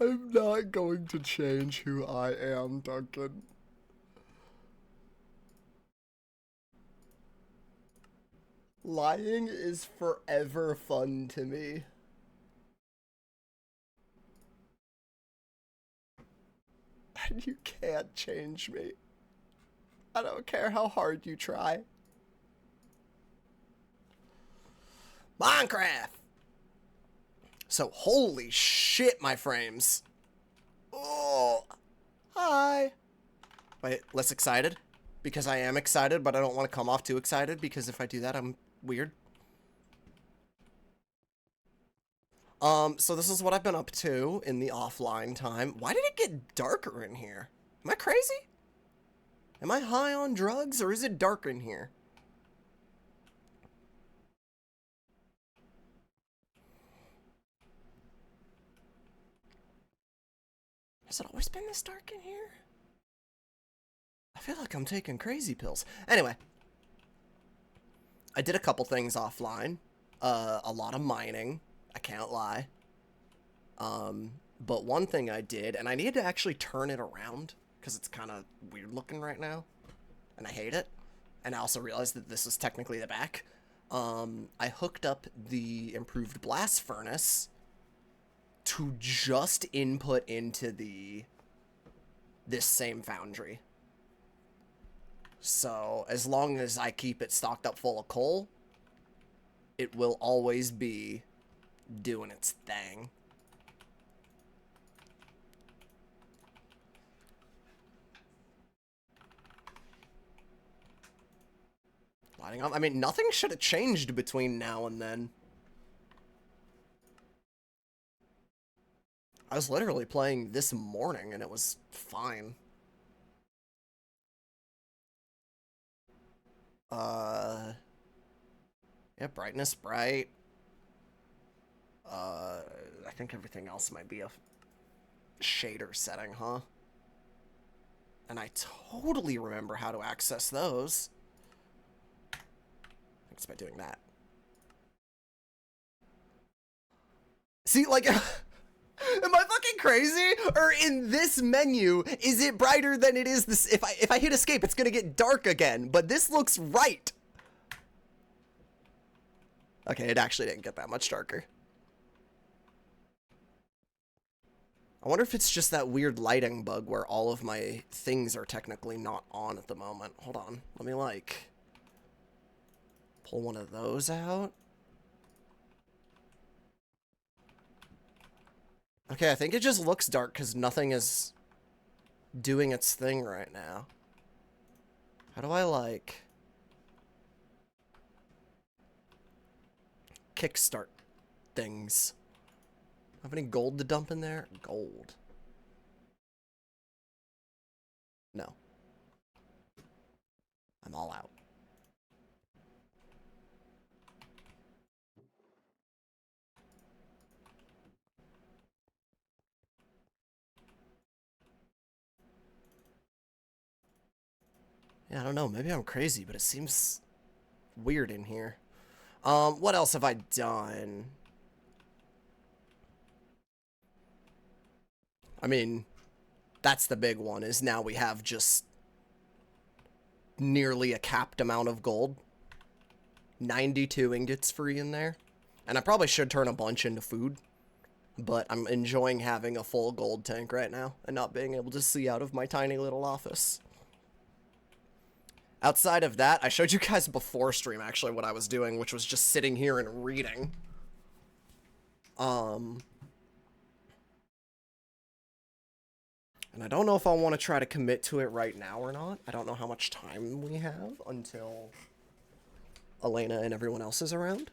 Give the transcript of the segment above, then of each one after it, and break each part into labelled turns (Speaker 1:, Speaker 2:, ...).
Speaker 1: I'm not going to change who I am, Duncan. Lying is forever fun to me. And you can't change me. I don't care how hard you try. Minecraft! So, holy shit, my frames. Oh, hi. Wait, less excited? Because I am excited, but I don't want to come off too excited, because if I do that, I'm weird. So this is what I've been up to in the offline time. Why did it get darker in here? Am I crazy? Am I high on drugs, or is it dark in here? Has it always been this dark in here? I feel like I'm taking crazy pills. Anyway. I did a couple things offline. A lot of mining. I can't lie. But one thing I did, and I needed to actually turn it around, because it's kind of weird looking right now. And I hate it. And I also realized that this is technically the back. I hooked up the improved blast furnace to just input into this same foundry. So, as long as I keep it stocked up full of coal, it will always be doing its thing. Lighting up. I mean, nothing should have changed between now and then. I was literally playing this morning and it was fine. Yeah, brightness, bright. I think everything else might be a shader setting, huh? And I totally remember how to access those. I think it's by doing that. See, like, am I fucking crazy? Or in this menu, is it brighter than it is this? If I hit escape, it's gonna get dark again. But this looks right. Okay, it actually didn't get that much darker. I wonder if it's just that weird lighting bug where all of my things are technically not on at the moment. Hold on. Let me, like, pull one of those out. Okay, I think it just looks dark because nothing is doing its thing right now. How do I, like, kickstart things? Have any gold to dump in there? Gold. No. I'm all out. Yeah, I don't know. Maybe I'm crazy, but it seems weird in here. What else have I done? I mean, that's the big one, is now we have just nearly a capped amount of gold. 92 ingots free in there. And I probably should turn a bunch into food. But I'm enjoying having a full gold tank right now and not being able to see out of my tiny little office. Outside of that, I showed you guys before stream, actually, what I was doing, which was just sitting here and reading. And I don't know if I want to try to commit to it right now or not. I don't know how much time we have until Elena and everyone else is around.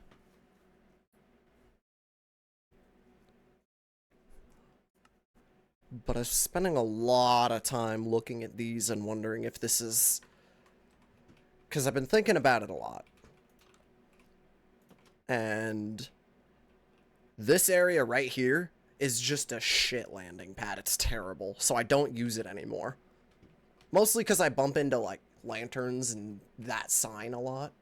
Speaker 1: But I'm spending a lot of time looking at these and wondering if this is... Because I've been thinking about it a lot. And this area right here is just a shit landing pad. It's terrible. So I don't use it anymore. Mostly because I bump into, like, lanterns and that sign a lot.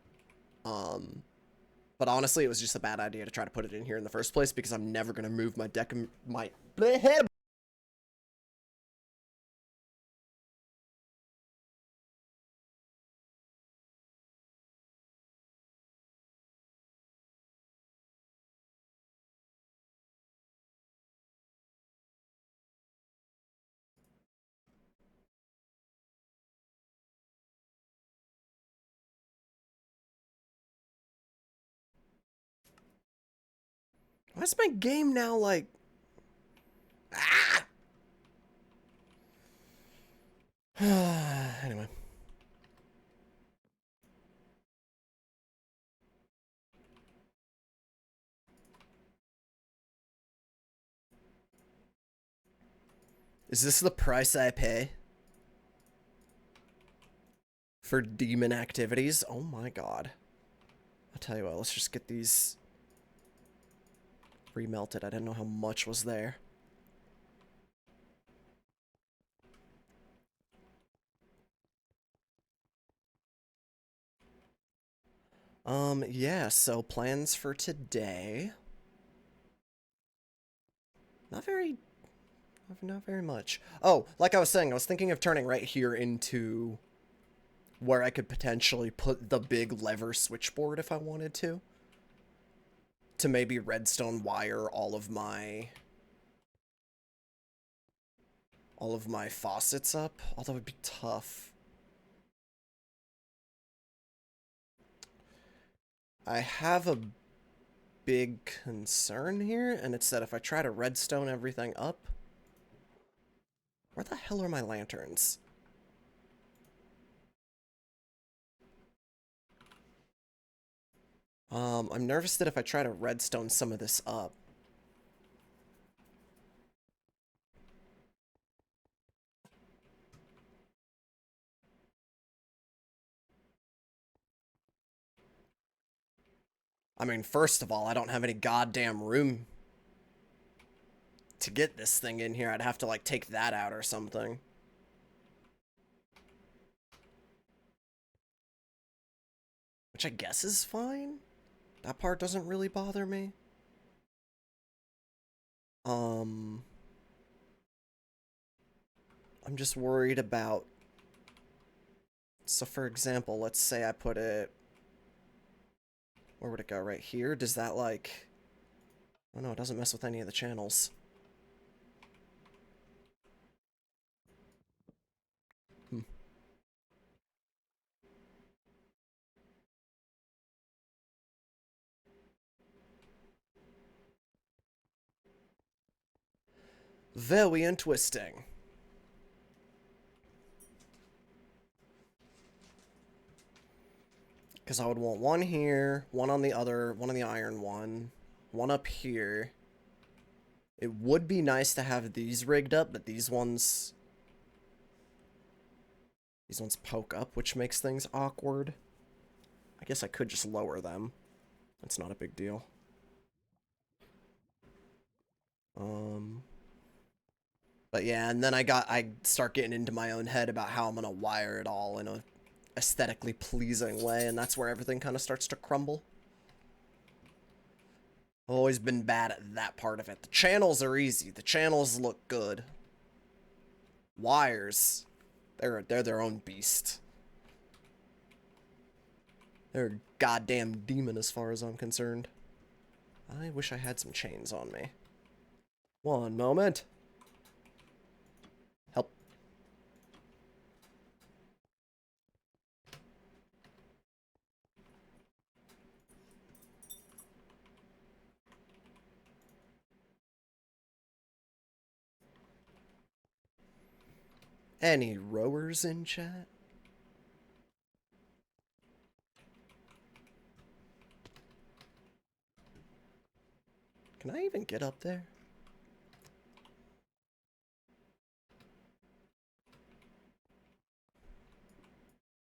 Speaker 1: But honestly, it was just a bad idea to try to put it in here in the first place because I'm never going to move my deck... Why is my game now like... Ah! Anyway. Is this the price I pay for demon activities? Oh my god. I'll tell you what, let's just get these remelted. I didn't know how much was there. Yeah, so plans for today. Not very much. Oh, like I was saying, I was thinking of turning right here into where I could potentially put the big lever switchboard if I wanted to. To maybe redstone wire all of my faucets up, although it'd be tough. I have a big concern here, and it's that if I try to redstone everything up... Where the hell are my lanterns? I'm nervous that if I try to redstone some of this up... I mean, first of all, I don't have any goddamn room to get this thing in here. I'd have to, like, take that out or something. Which I guess is fine. That part doesn't really bother me. I'm just worried about... So, for example, let's say I put it... Where would it go? Right here? Does that, like... Oh, no, it doesn't mess with any of the channels. Hmm. Very interesting. Because I would want one here, one on the other, one on the iron one up here. It would be nice to have these rigged up, but these ones poke up, which makes things awkward. I guess I could just lower them. That's not a big deal. But yeah, and then I start getting into my own head about how I'm gonna wire it all in a aesthetically pleasing way, and that's where everything kind of starts to crumble. I've always been bad at that part of it. The channels are easy. The channels look good. Wires, they're their own beast. They're a goddamn demon as far as I'm concerned. I wish I had some chains on me. One moment. Help. Any rowers in chat? Can I even get up there?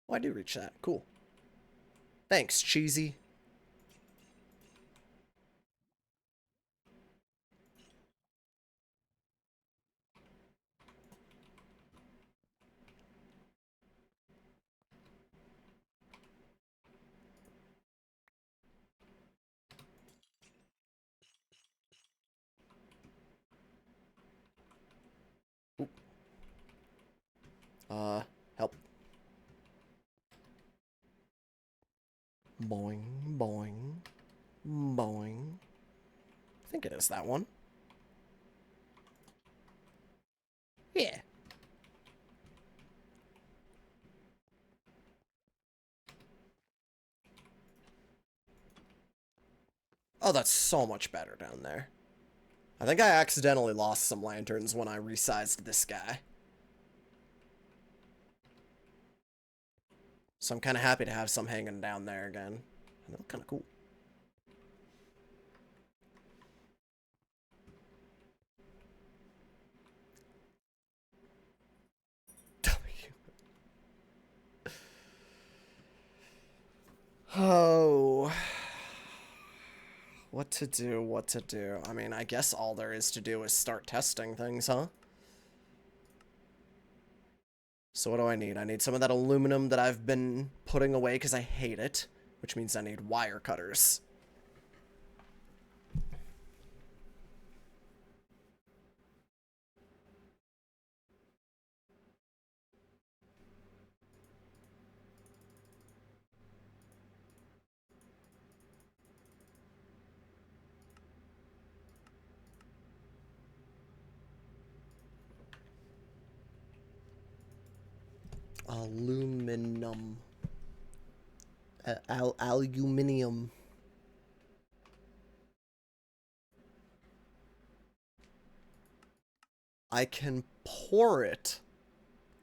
Speaker 1: Oh, I do reach that. Cool. Thanks, Cheesy. Help. Boing, boing, boing. I think it is that one. Yeah. Oh, that's so much better down there. I think I accidentally lost some lanterns when I resized this guy. So I'm kind of happy to have some hanging down there again. They look kind of cool. Oh. What to do, what to do. I mean, I guess all there is to do is start testing things, huh? So what do I need? I need some of that aluminum that I've been putting away because I hate it, which means I need wire cutters. Aluminum. Aluminium. I can pour it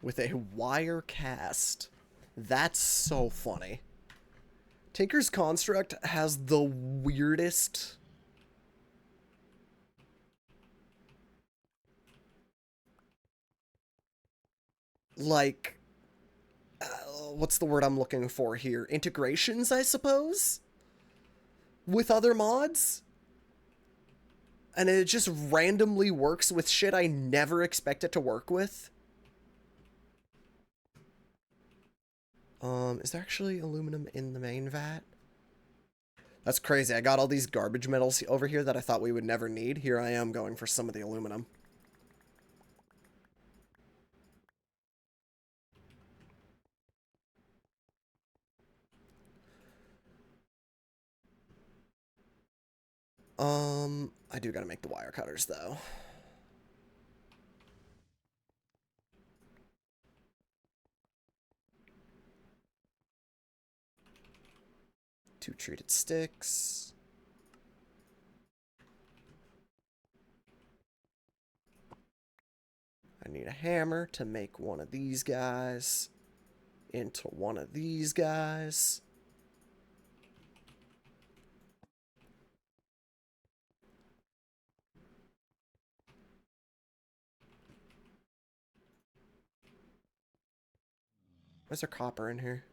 Speaker 1: with a wire cast. That's so funny. Tinker's Construct has the weirdest... like... what's the word I'm looking for here? Integrations, I suppose? With other mods? And it just randomly works with shit I never expect it to work with. Is there actually aluminum in the main vat? That's crazy. I got all these garbage metals over here that I thought we would never need. Here I am going for some of the aluminum. I do gotta make the wire cutters, though. Two treated sticks. I need a hammer to make one of these guys into one of these guys. Where's there copper in here?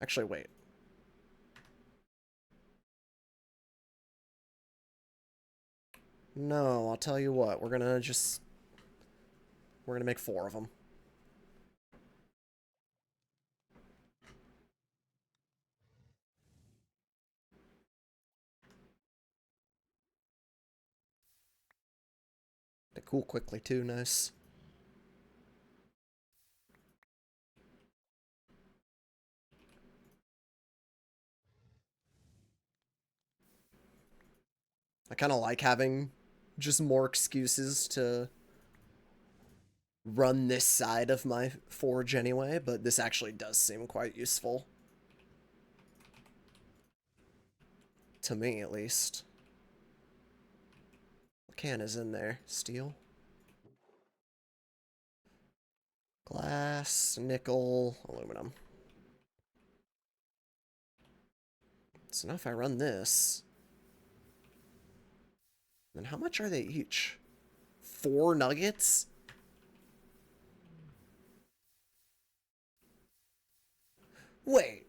Speaker 1: Actually, wait. No, I'll tell you what. We're gonna make 4 of them. They cool quickly, too. Nice. I kind of like having just more excuses to run this side of my forge anyway, but this actually does seem quite useful. To me, at least. What can is in there? Steel? Glass, nickel, aluminum. So now if I run this, then how much are they each? 4 nuggets? Wait.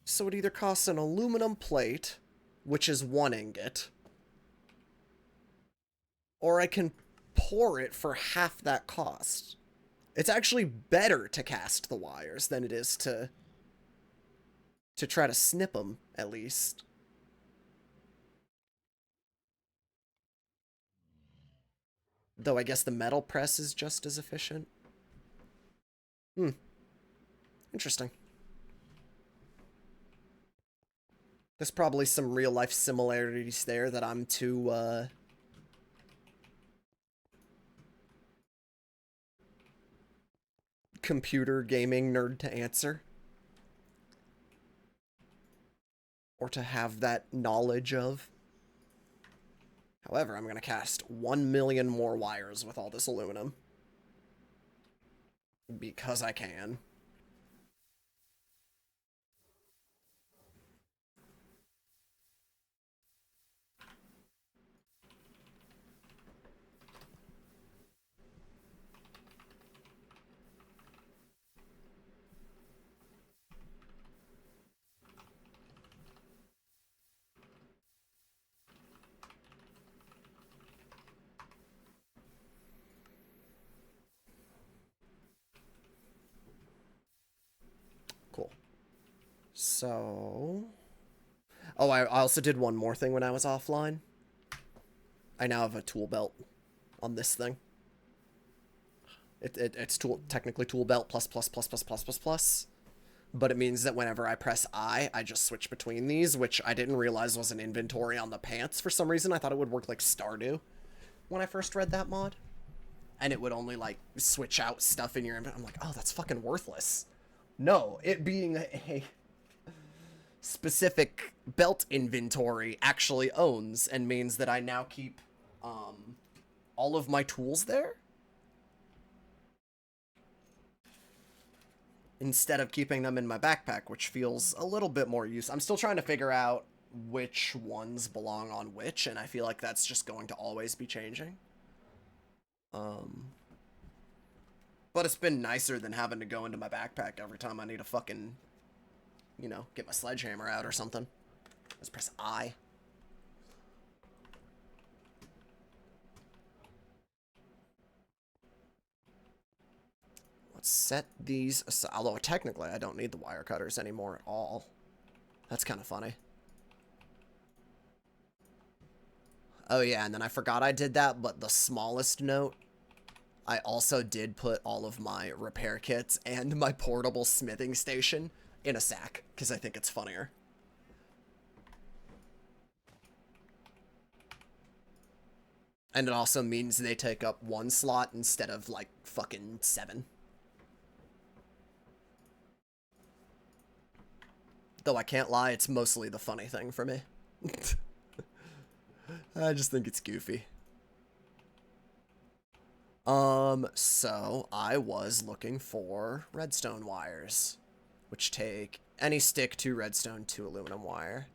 Speaker 1: So it either costs an aluminum plate, which is 1 ingot, or I can pour it for half that cost. It's actually better to cast the wires than it is to try to snip them, at least. Though I guess the metal press is just as efficient. Hmm. Interesting. There's probably some real life similarities there that I'm too, computer gaming nerd to answer. Or to have that knowledge of. However, I'm going to cast 1 million more wires with all this aluminum. Because I can. Cool. So... Oh, I also did one more thing when I was offline. I now have a tool belt on this thing. It's technically tool belt plus plus plus plus plus plus plus. But it means that whenever I press I just switch between these, which I didn't realize was an inventory on the pants for some reason. I thought it would work like Stardew when I first read that mod. And it would only, like, switch out stuff in your inventory. I'm like, oh, that's fucking worthless. No, it being a specific belt inventory actually owns and means that I now keep all of my tools there instead of keeping them in my backpack, which feels a little bit more use. I'm still trying to figure out which ones belong on which, and I feel like that's just going to always be changing. But it's been nicer than having to go into my backpack every time I need to fucking, you know, get my sledgehammer out or something. Let's press I. Let's set these aside. Although, technically, I don't need the wire cutters anymore at all. That's kind of funny. Oh, yeah, and then I forgot I did that, but the smallest note, I also did put all of my repair kits and my portable smithing station in a sack, because I think it's funnier. And it also means they take up 1 slot instead of, like, fucking 7. Though I can't lie, it's mostly the funny thing for me. I just think it's goofy. So I was looking for redstone wires, which take any stick, 2 redstone, 2 aluminum wire.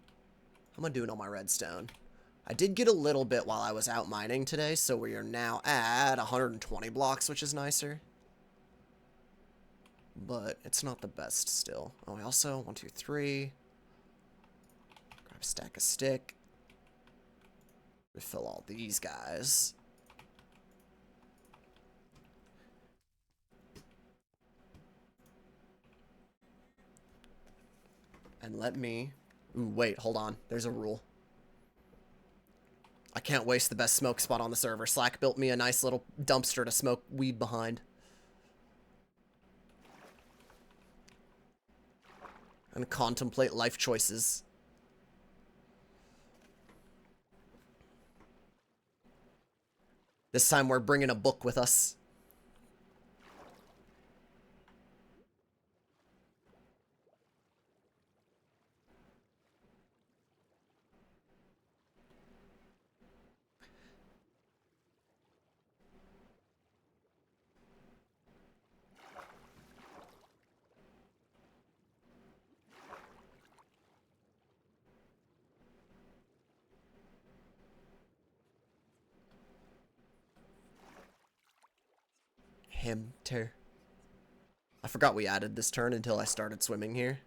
Speaker 1: How am I doing on my redstone? I did get a little bit while I was out mining today, so we are now at 120 blocks, which is nicer. But it's not the best still. Oh, I also, 1, 2, 3. Grab a stack of stick. Refill all these guys. And let me... Ooh, wait, hold on. There's a rule. I can't waste the best smoke spot on the server. Slack built me a nice little dumpster to smoke weed behind. And contemplate life choices. This time we're bringing a book with us. Hemter. I forgot we added this turn until I started swimming here.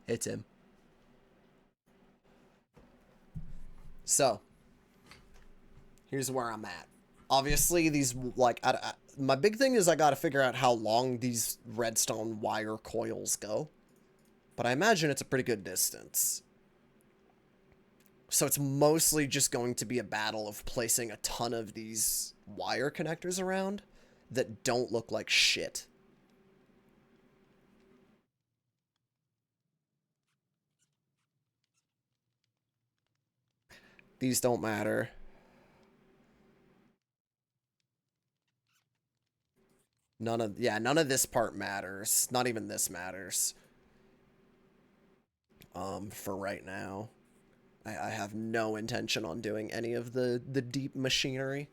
Speaker 1: It's him. So, here's where I'm at. Obviously, these, like, my big thing is I gotta figure out how long these redstone wire coils go. But I imagine it's a pretty good distance. So it's mostly just going to be a battle of placing a ton of these wire connectors around that don't look like shit. These don't matter. None of this part matters. Not even this matters. For right now. I have no intention on doing any of the deep machinery.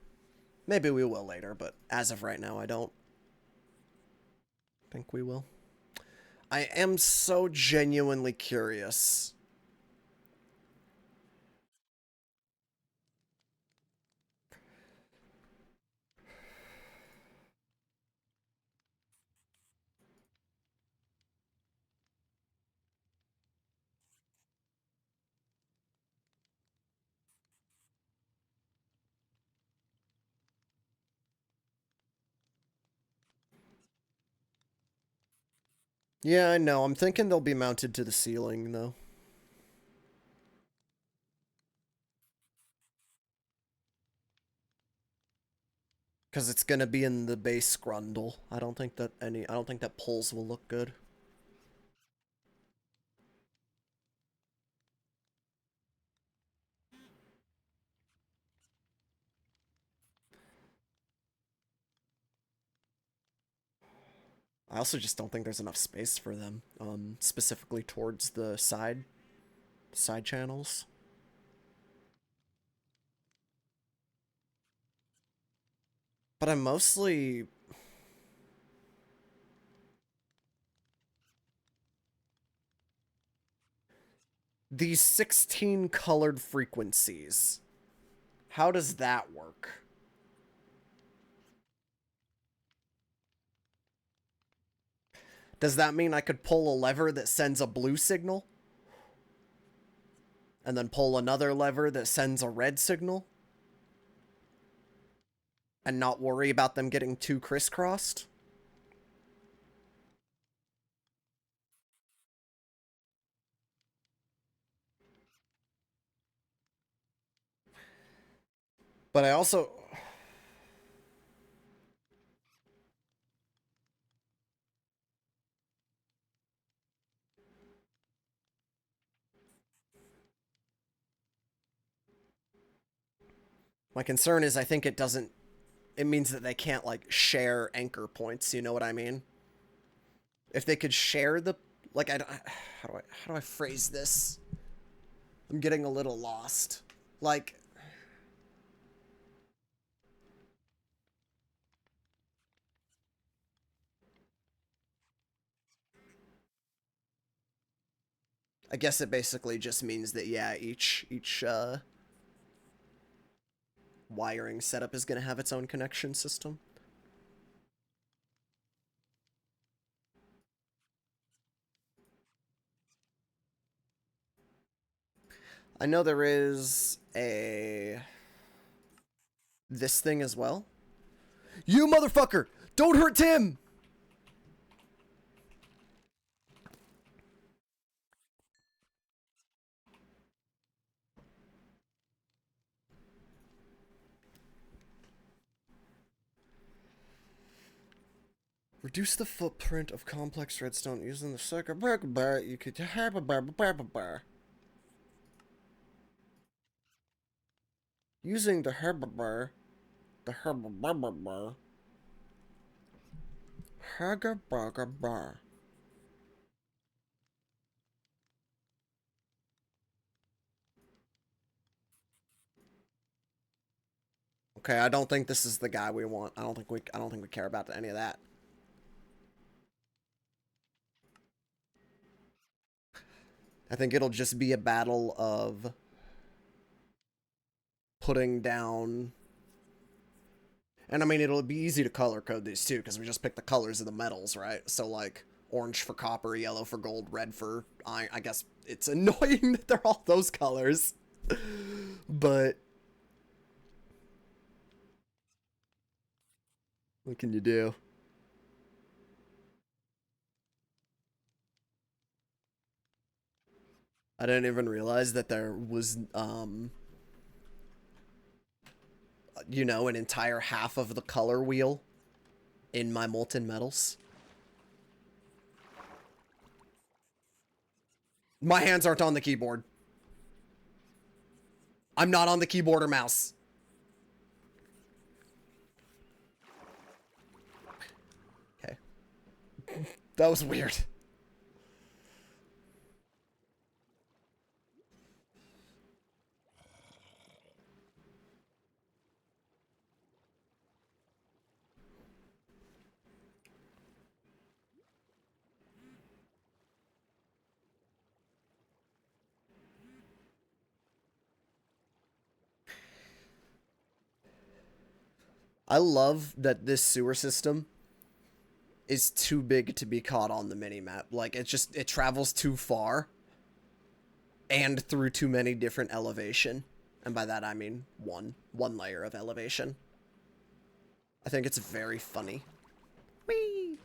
Speaker 1: Maybe we will later, but as of right now, I don't think we will. I am so genuinely curious. Yeah, I know. I'm thinking they'll be mounted to the ceiling, though. Because it's gonna be in the base grundle. I don't think that pulls will look good. I also just don't think there's enough space for them, specifically towards the side channels. But I'm mostly... These 16 colored frequencies. How does that work? Does that mean I could pull a lever that sends a blue signal? And then pull another lever that sends a red signal? And not worry about them getting too crisscrossed? But I also... My concern is I think it doesn't... It means that they can't, like, share anchor points, you know what I mean? If they could share the... Like, how do I phrase this? I'm getting a little lost. Like... I guess it basically just means that, yeah, each wiring setup is going to have its own connection system. I know there is this thing as well. You motherfucker! Don't hurt Tim! Reduce the footprint of complex redstone using the circuit. You could have a using the herbabar. The herbabar. Herbabar. Okay, I don't think this is the guy we want. I don't think we care about any of that. I think it'll just be a battle of putting down... And I mean, it'll be easy to color code these too, because we just pick the colors of the metals, right? So, like, orange for copper, yellow for gold, red for iron. I guess it's annoying that they're all those colors. But what can you do? I didn't even realize that there was, you know, an entire half of the color wheel in my molten metals. My hands aren't on the keyboard. I'm not on the keyboard or mouse. Okay. That was weird. I love that this sewer system is too big to be caught on the minimap. Like, it travels too far and through too many different elevation. And by that, I mean one layer of elevation. I think it's very funny. Whee!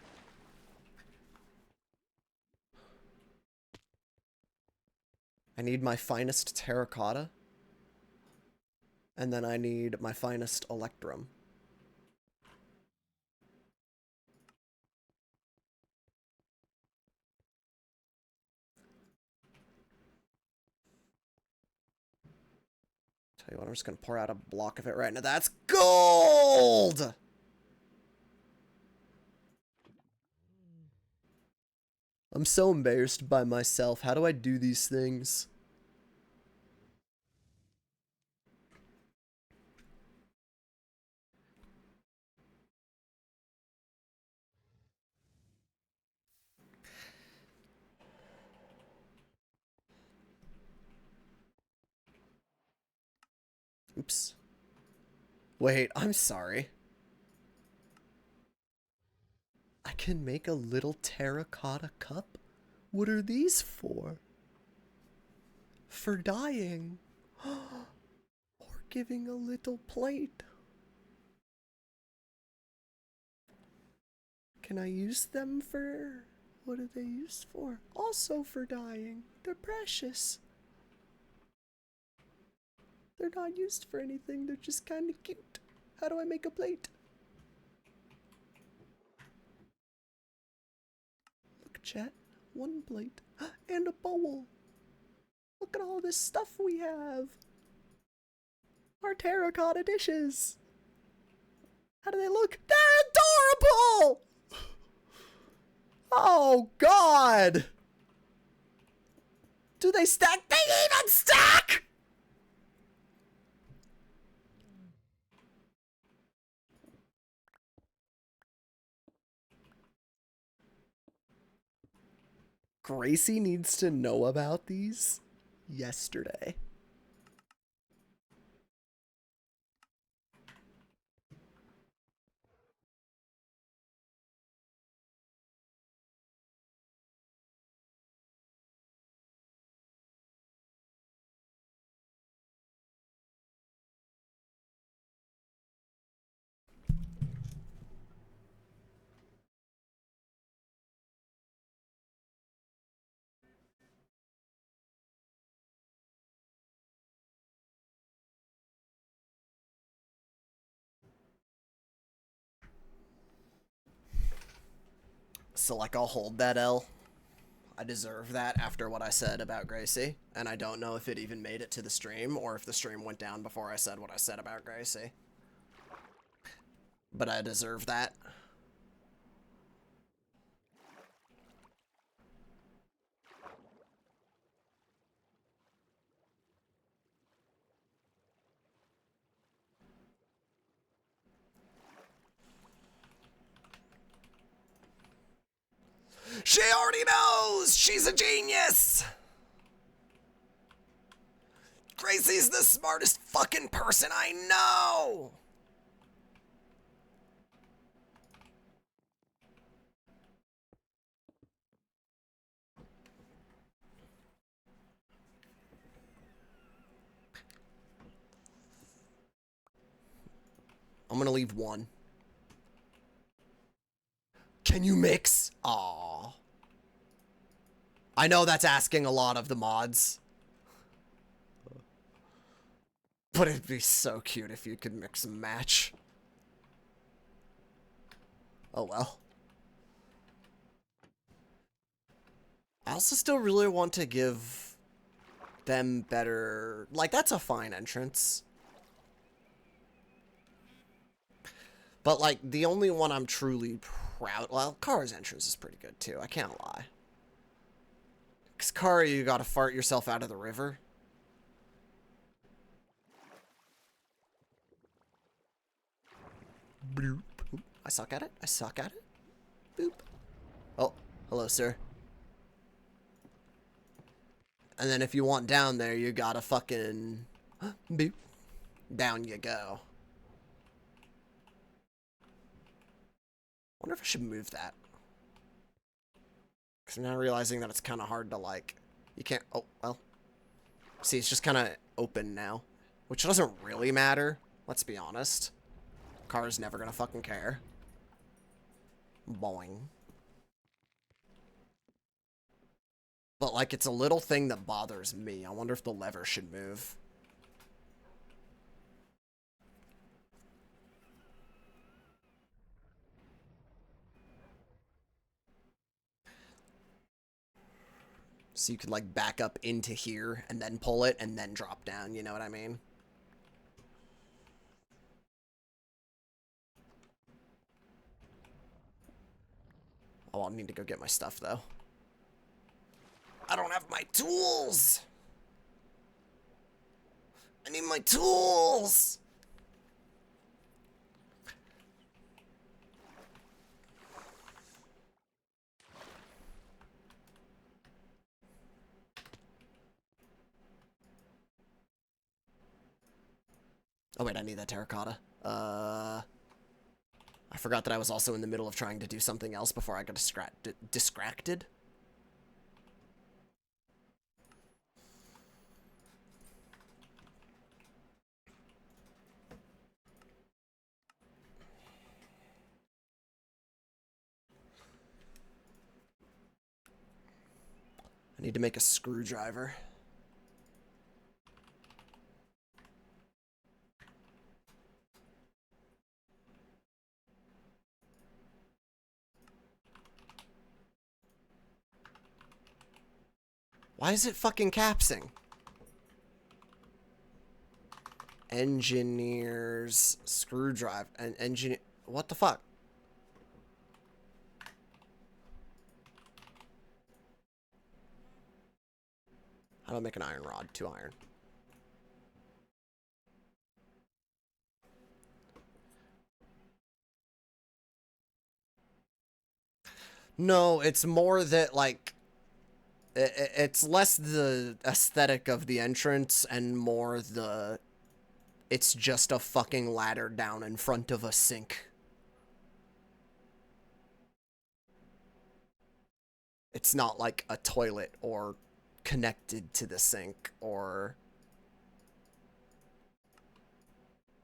Speaker 1: I need my finest terracotta. And then I need my finest electrum. Tell you what, I'm just gonna pour out a block of it right now. That's gold! I'm so embarrassed by myself. How do I do these things? Oops. Wait, I'm sorry. I can make a little terracotta cup? What are these for? For dyeing. Or giving a little plate. Can I use them for... What are they used for? Also for dyeing. They're precious. They're not used for anything. They're just kind of cute. How do I make a plate? Look, chat. One plate. And a bowl. Look at all this stuff we have. Our terracotta dishes. How do they look? They're adorable! Oh, God! Do they stack? They even stack! Gracie needs to know about these yesterday. So, like, I'll hold that L. I deserve that after what I said about Gracie. And I don't know if it even made it to the stream or if the stream went down before I said what I said about Gracie. But I deserve that. She already knows! She's a genius! Gracie's the smartest fucking person I know! I'm gonna leave one. Can you mix? Aww. I know that's asking a lot of the mods. But it'd be so cute if you could mix and match. Oh well. I also still really want to give them better... Like, that's a fine entrance. But, like, the only one I'm truly proud... Well, Kara's entrance is pretty good, too. I can't lie. Because Kara, you gotta fart yourself out of the river. Bloop. Oop, I suck at it. I suck at it. Boop. Oh, hello, sir. And then if you want down there, you gotta fucking... Boop. Down you go. Wonder if I should move that. Because I'm now realizing that it's kind of hard to, like... You can't... Oh, well. See, it's just kind of open now. Which doesn't really matter. Let's be honest. Car's never gonna fucking care. Boing. But, like, it's a little thing that bothers me. I wonder if the lever should move. So you could, like, back up into here and then pull it and then drop down, you know what I mean? Oh, I'll need to go get my stuff, though. I don't have my tools! I need my tools! Oh wait, I need that terracotta. I forgot that I was also in the middle of trying to do something else before I got distracted. I need to make a screwdriver. Why is it fucking capsing? Engineer's screwdriver. And engineer... What the fuck? How do I make an iron rod? 2 iron. No, it's more that, like... It's less the aesthetic of the entrance and more the... It's just a fucking ladder down in front of a sink. It's not like a toilet or connected to the sink or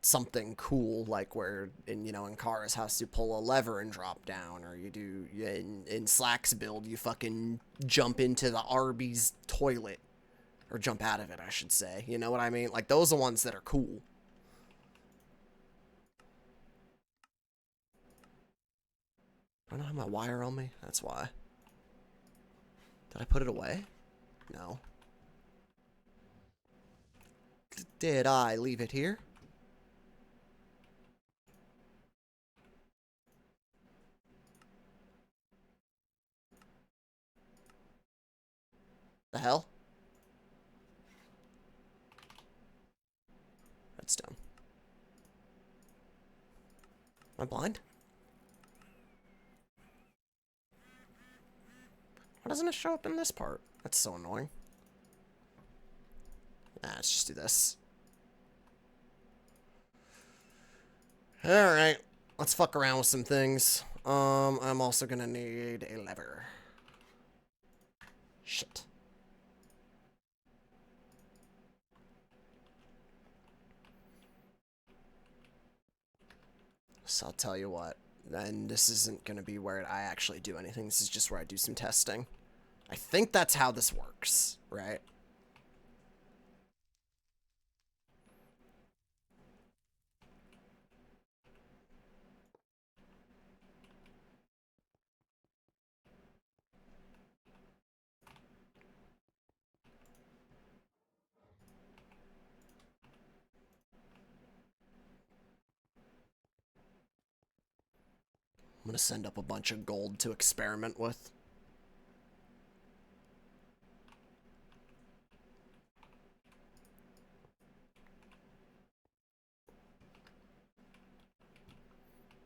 Speaker 1: something cool like where in Kara's house you pull a lever and drop down, or you do in Slack's build you fucking jump into the Arby's toilet, or jump out of it I should say, you know what I mean? Like those are the ones that are cool. I don't have my wire on me, that's why. Did I put it away? No. Did I leave it here? The hell? Redstone. Am I blind? Why doesn't it show up in this part? That's so annoying. Nah, let's just do this. Alright. Let's fuck around with some things. I'm also gonna need a lever. Shit. So I'll tell you what. And this isn't going to be where I actually do anything. This is just where I do some testing. I think that's how this works, right? I'm going to send up a bunch of gold to experiment with.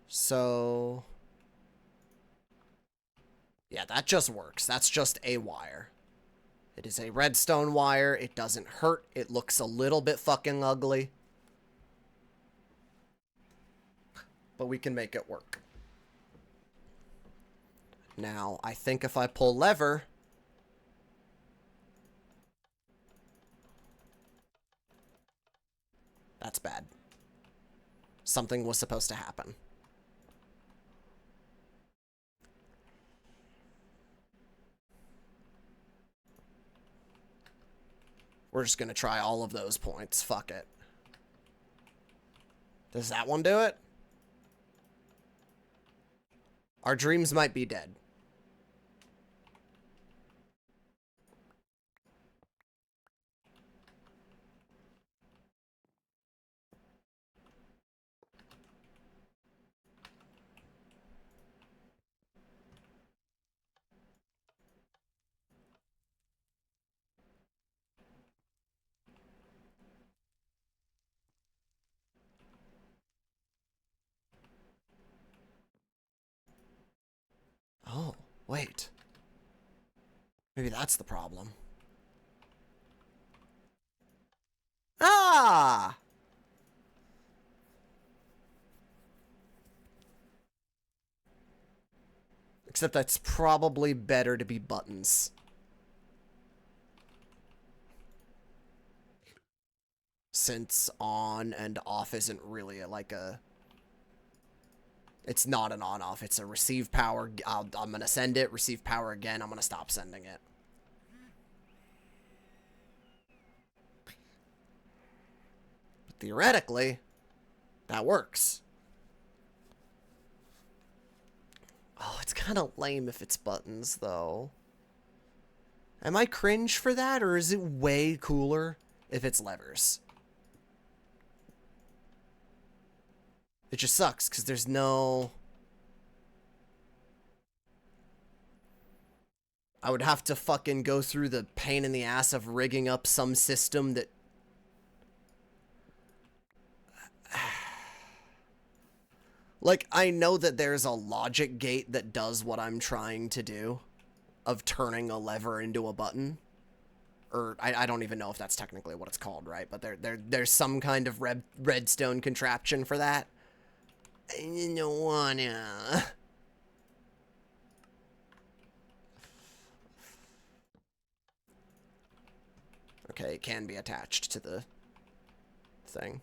Speaker 1: So... yeah, that just works. That's just a wire. It is a redstone wire. It doesn't hurt. It looks a little bit fucking ugly. But we can make it work. Now, I think if I pull lever... that's bad. Something was supposed to happen. We're just gonna try all of those points. Fuck it. Does that one do it? Our dreams might be dead. Oh, wait. Maybe that's the problem. Ah! Except that's probably better to be buttons. Since on and off isn't really like a... it's not an on-off. It's a receive power. I'm going to send it, receive power again. I'm going to stop sending it. But theoretically, that works. Oh, it's kind of lame if it's buttons, though. Am I cringe for that, or is it way cooler if it's levers? It just sucks, because there's no... I would have to fucking go through the pain in the ass of rigging up some system that... like, I know that there's a logic gate that does what I'm trying to do, of turning a lever into a button. Or, I don't even know if that's technically what it's called, right? But there's some kind of redstone contraption for that. I don't wanna... okay, it can be attached to the thing.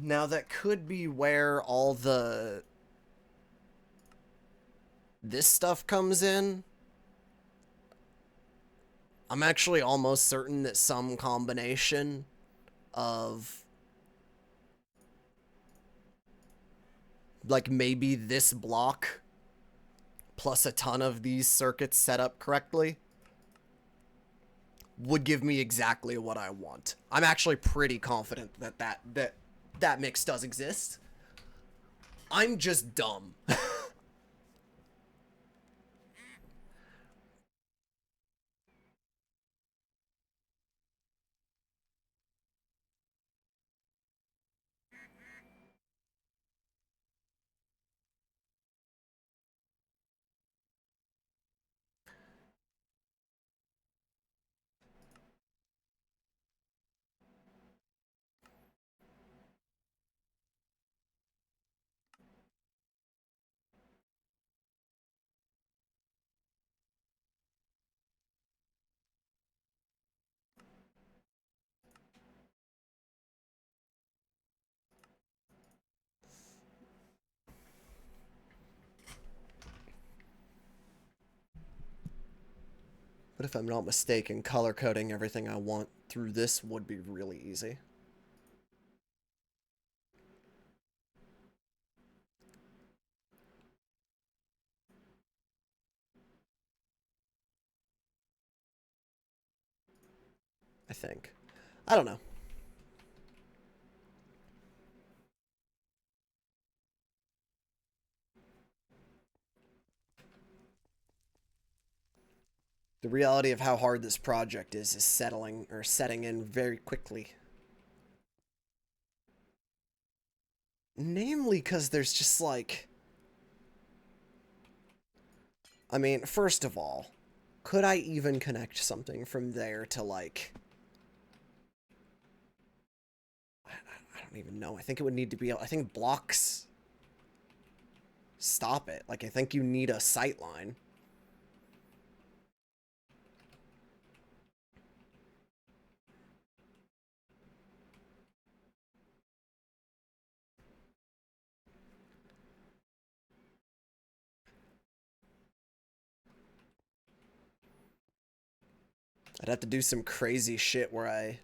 Speaker 1: Now, that could be where all the... this stuff comes in. I'm actually almost certain that some combination of... like, maybe this block plus a ton of these circuits set up correctly would give me exactly what I want. I'm actually pretty confident that that mix does exist. I'm just dumb. But if I'm not mistaken, color coding everything I want through this would be really easy. I think. I don't know. The reality of how hard this project is setting in very quickly. Namely because there's just like... I mean, first of all, could I even connect something from there to like... I don't even know. I think it would need to be... I think blocks stop it. Like, I think you need a sight line. I'd have to do some crazy shit where I...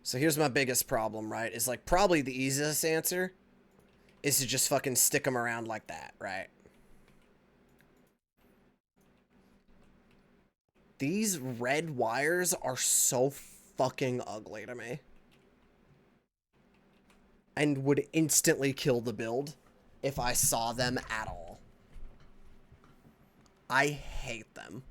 Speaker 1: So here's my biggest problem, right? Is like probably the easiest answer is to just fucking stick them around like that, right? These red wires are so fucking ugly to me. And would instantly kill the build if I saw them at all. I hate them.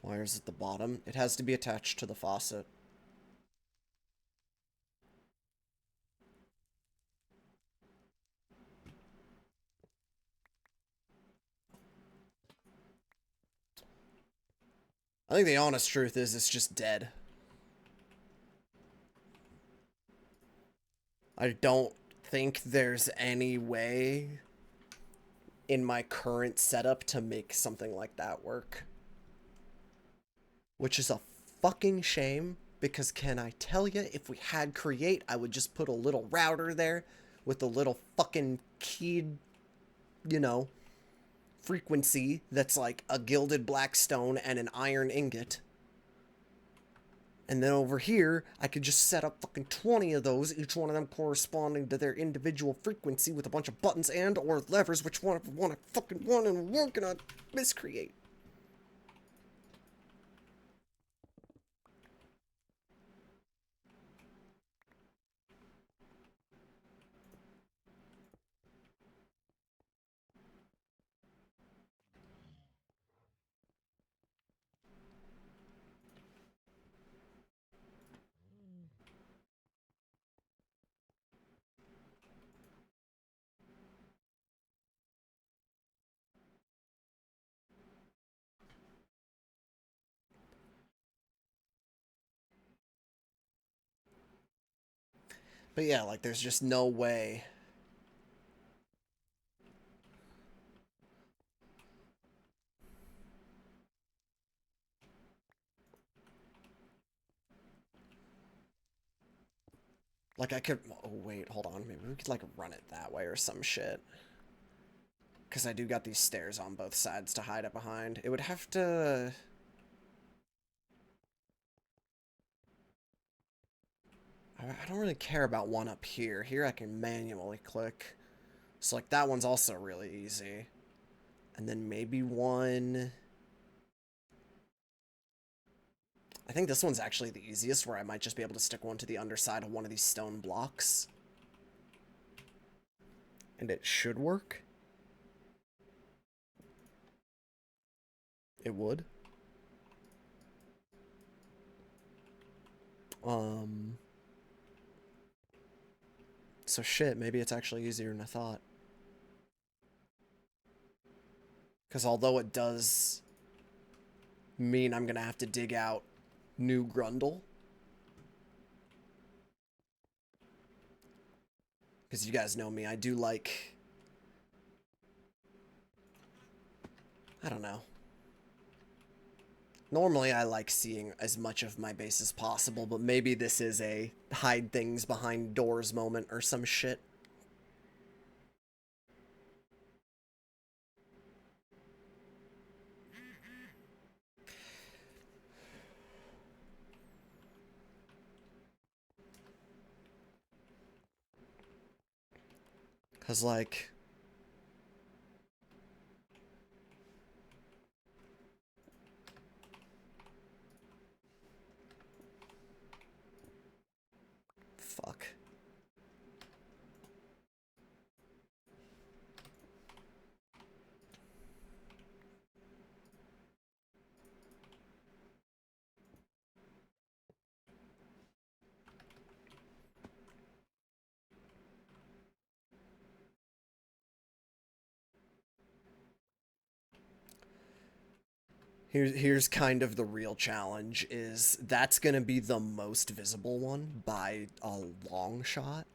Speaker 1: Wires at the bottom. It has to be attached to the faucet. I think the honest truth is it's just dead. I don't think there's any way in my current setup to make something like that work. Which is a fucking shame, because can I tell you, if we had Create, I would just put a little router there with a little fucking keyed, you know, frequency that's like a gilded black stone and an iron ingot. And then over here, I could just set up fucking 20 of those, each one of them corresponding to their individual frequency with a bunch of buttons and or levers, which one I fucking want, and we're gonna miscreate. But yeah, like, there's just no way. Like, I could... Oh, wait, hold on. Maybe we could, like, run it that way or some shit. Because I do got these stairs on both sides to hide it behind. It would have to... I don't really care about one up here. Here I can manually click. So, like, that one's also really easy. And then maybe one... I think this one's actually the easiest, where I might just be able to stick one to the underside of one of these stone blocks. And it should work. It would. So shit, maybe it's actually easier than I thought. Because although it does mean I'm gonna have to dig out new grundle. Because you guys know me, I do like... I don't know. Normally I like seeing as much of my base as possible, but maybe this is a hide things behind doors moment or some shit. Because, like... Fuck. Here's kind of the real challenge, is that's gonna be the most visible one by a long shot.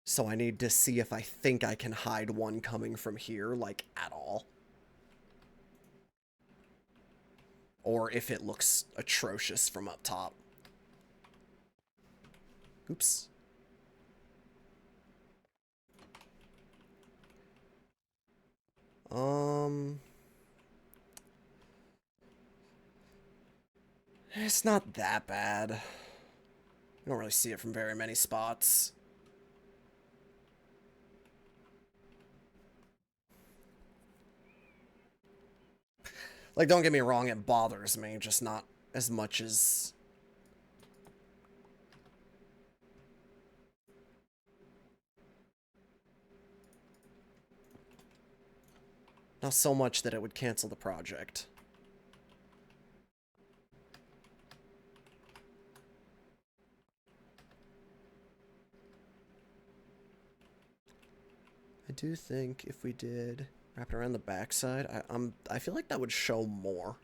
Speaker 1: So I need to see if I think I can hide one coming from here, like, at all. Or if it looks atrocious from up top. Oops. It's not that bad. You don't really see it from very many spots. Like, don't get me wrong, it bothers me, just not as much as... Not so much that it would cancel the project. I do think if we did wrap it around the backside, I feel like that would show more.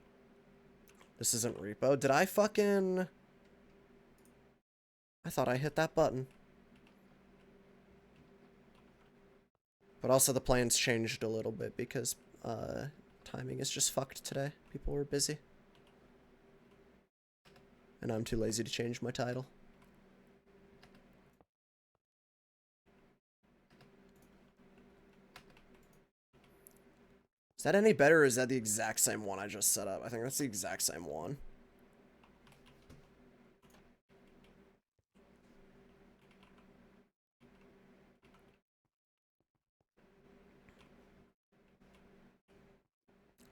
Speaker 1: This isn't repo. Did I fucking... I thought I hit that button. But also the plans changed a little bit because timing is just fucked today. People were busy. And I'm too lazy to change my title. Is that any better, or is that the exact same one I just set up? I think that's the exact same one.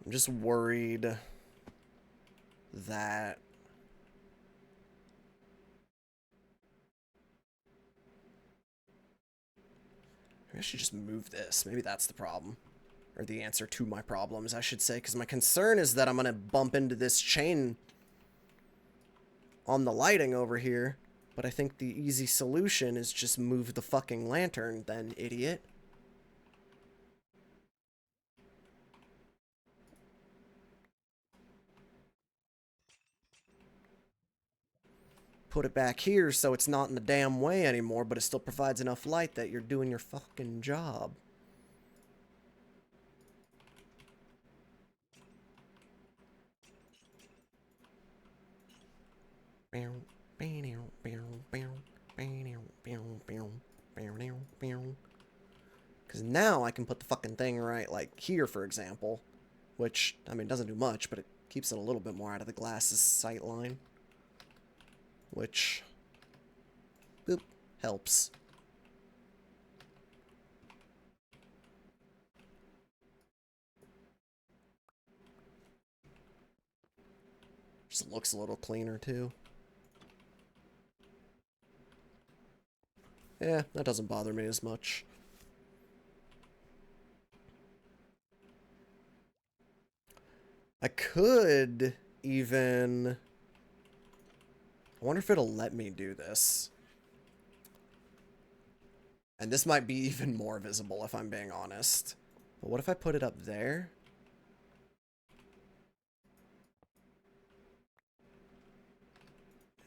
Speaker 1: I'm just worried that... Maybe I should just move this. Maybe that's the problem. Or the answer to my problems, I should say. Because my concern is that I'm going to bump into this chain on the lighting over here. But I think the easy solution is just move the fucking lantern, then, idiot. Put it back here so it's not in the damn way anymore, but it still provides enough light that you're doing your fucking job. Because now I can put the fucking thing right, like, here, for example. Which, I mean, doesn't do much, but it keeps it a little bit more out of the glass's sight line. Which Boop. Helps. Just looks a little cleaner, too. Yeah, that doesn't bother me as much. I could even... I wonder if it'll let me do this. And this might be even more visible if I'm being honest. But what if I put it up there?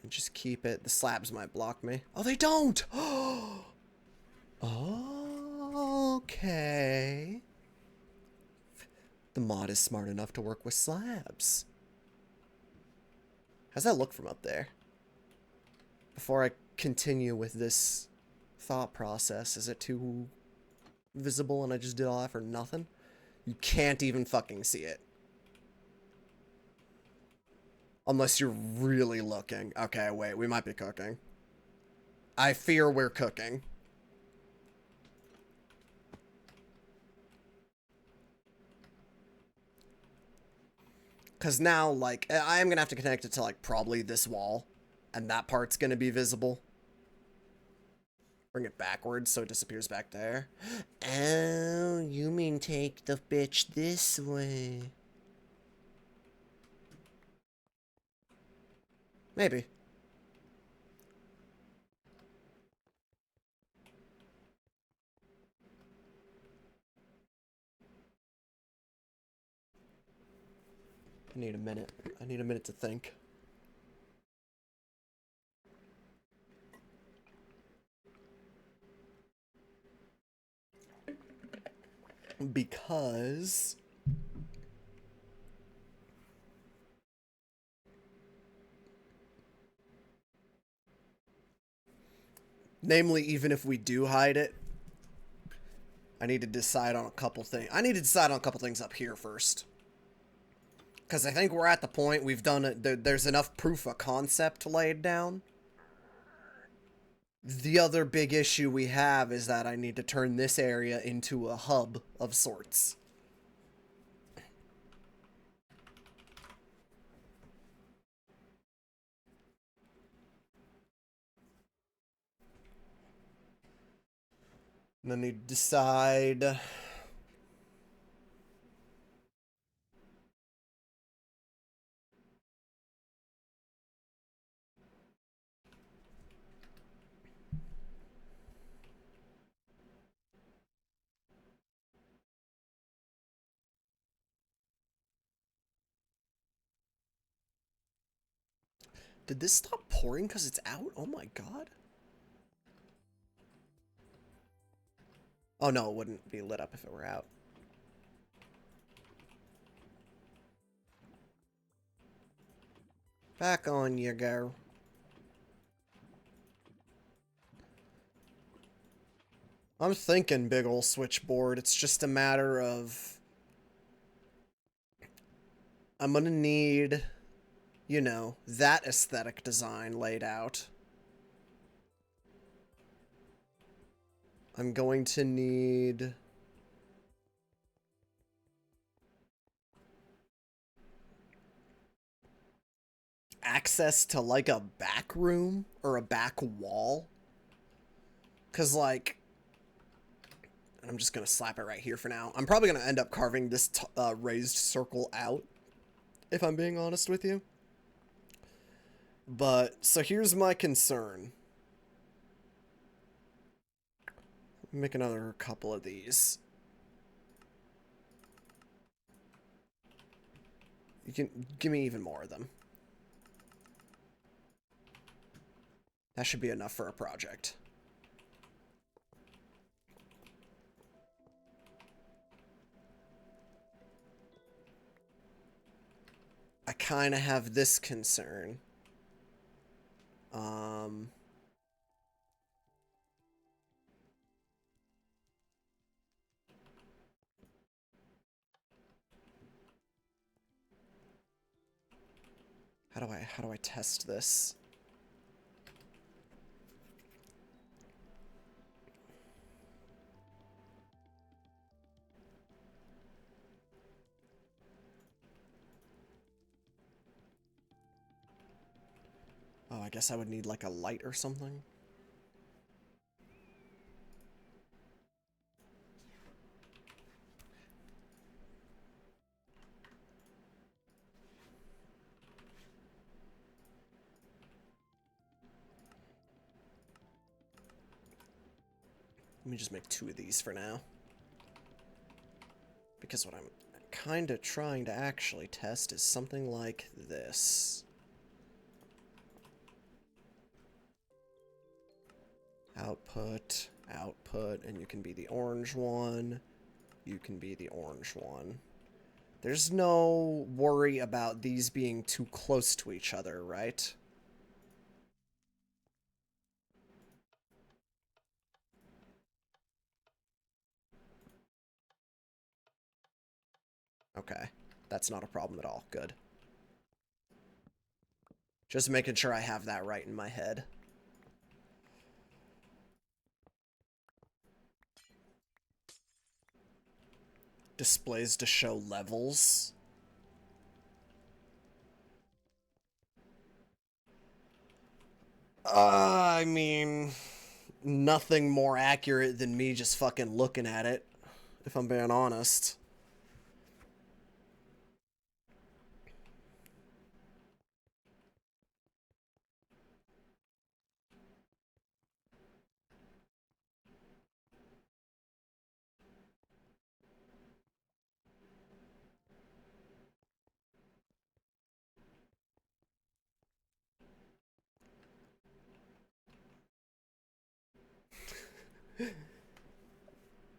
Speaker 1: And just keep it. The slabs might block me. Oh, they don't! Okay. The mod is smart enough to work with slabs. How's that look from up there? Before I continue with this thought process, is it too visible and I just did all that for nothing? You can't even fucking see it. Unless you're really looking. Okay, wait, we might be cooking. I fear we're cooking. Because now, like, I am going to have to connect it to, like, probably this wall. And that part's going to be visible. Bring it backwards so it disappears back there. Oh, you mean take the bitch this way. Maybe. I need a minute. I need a minute to think. Because... namely, even if we do hide it, I need to decide on a couple things. I need to decide on a couple things up here first. Because I think we're at the point we've done it. There's enough proof of concept laid down. The other big issue we have is that I need to turn this area into a hub of sorts. And then need to decide... Did this stop pouring because it's out? Oh my god. Oh no, it wouldn't be lit up if it were out. Back on you go. I'm thinking big ol' switchboard. It's just a matter of... I'm gonna need, you know, that aesthetic design laid out. I'm going to need... access to, like, a back room or a back wall. Because, like... I'm just going to slap it right here for now. I'm probably going to end up carving this raised circle out, if I'm being honest with you. But, so here's my concern. Make another couple of these. You can give me even more of them. That should be enough for a project. I kind of have this concern. How do I test this? I guess I would need like a light or something. Let me just make 2 of these for now. Because what I'm kind of trying to actually test is something like this. Output, output, and you can be the orange one. You can be the orange one. There's no worry about these being too close to each other, right? Okay. That's not a problem at all. Good. Just making sure I have that right in my head. Displays to show levels. I mean, nothing more accurate than me just fucking looking at it, if I'm being honest.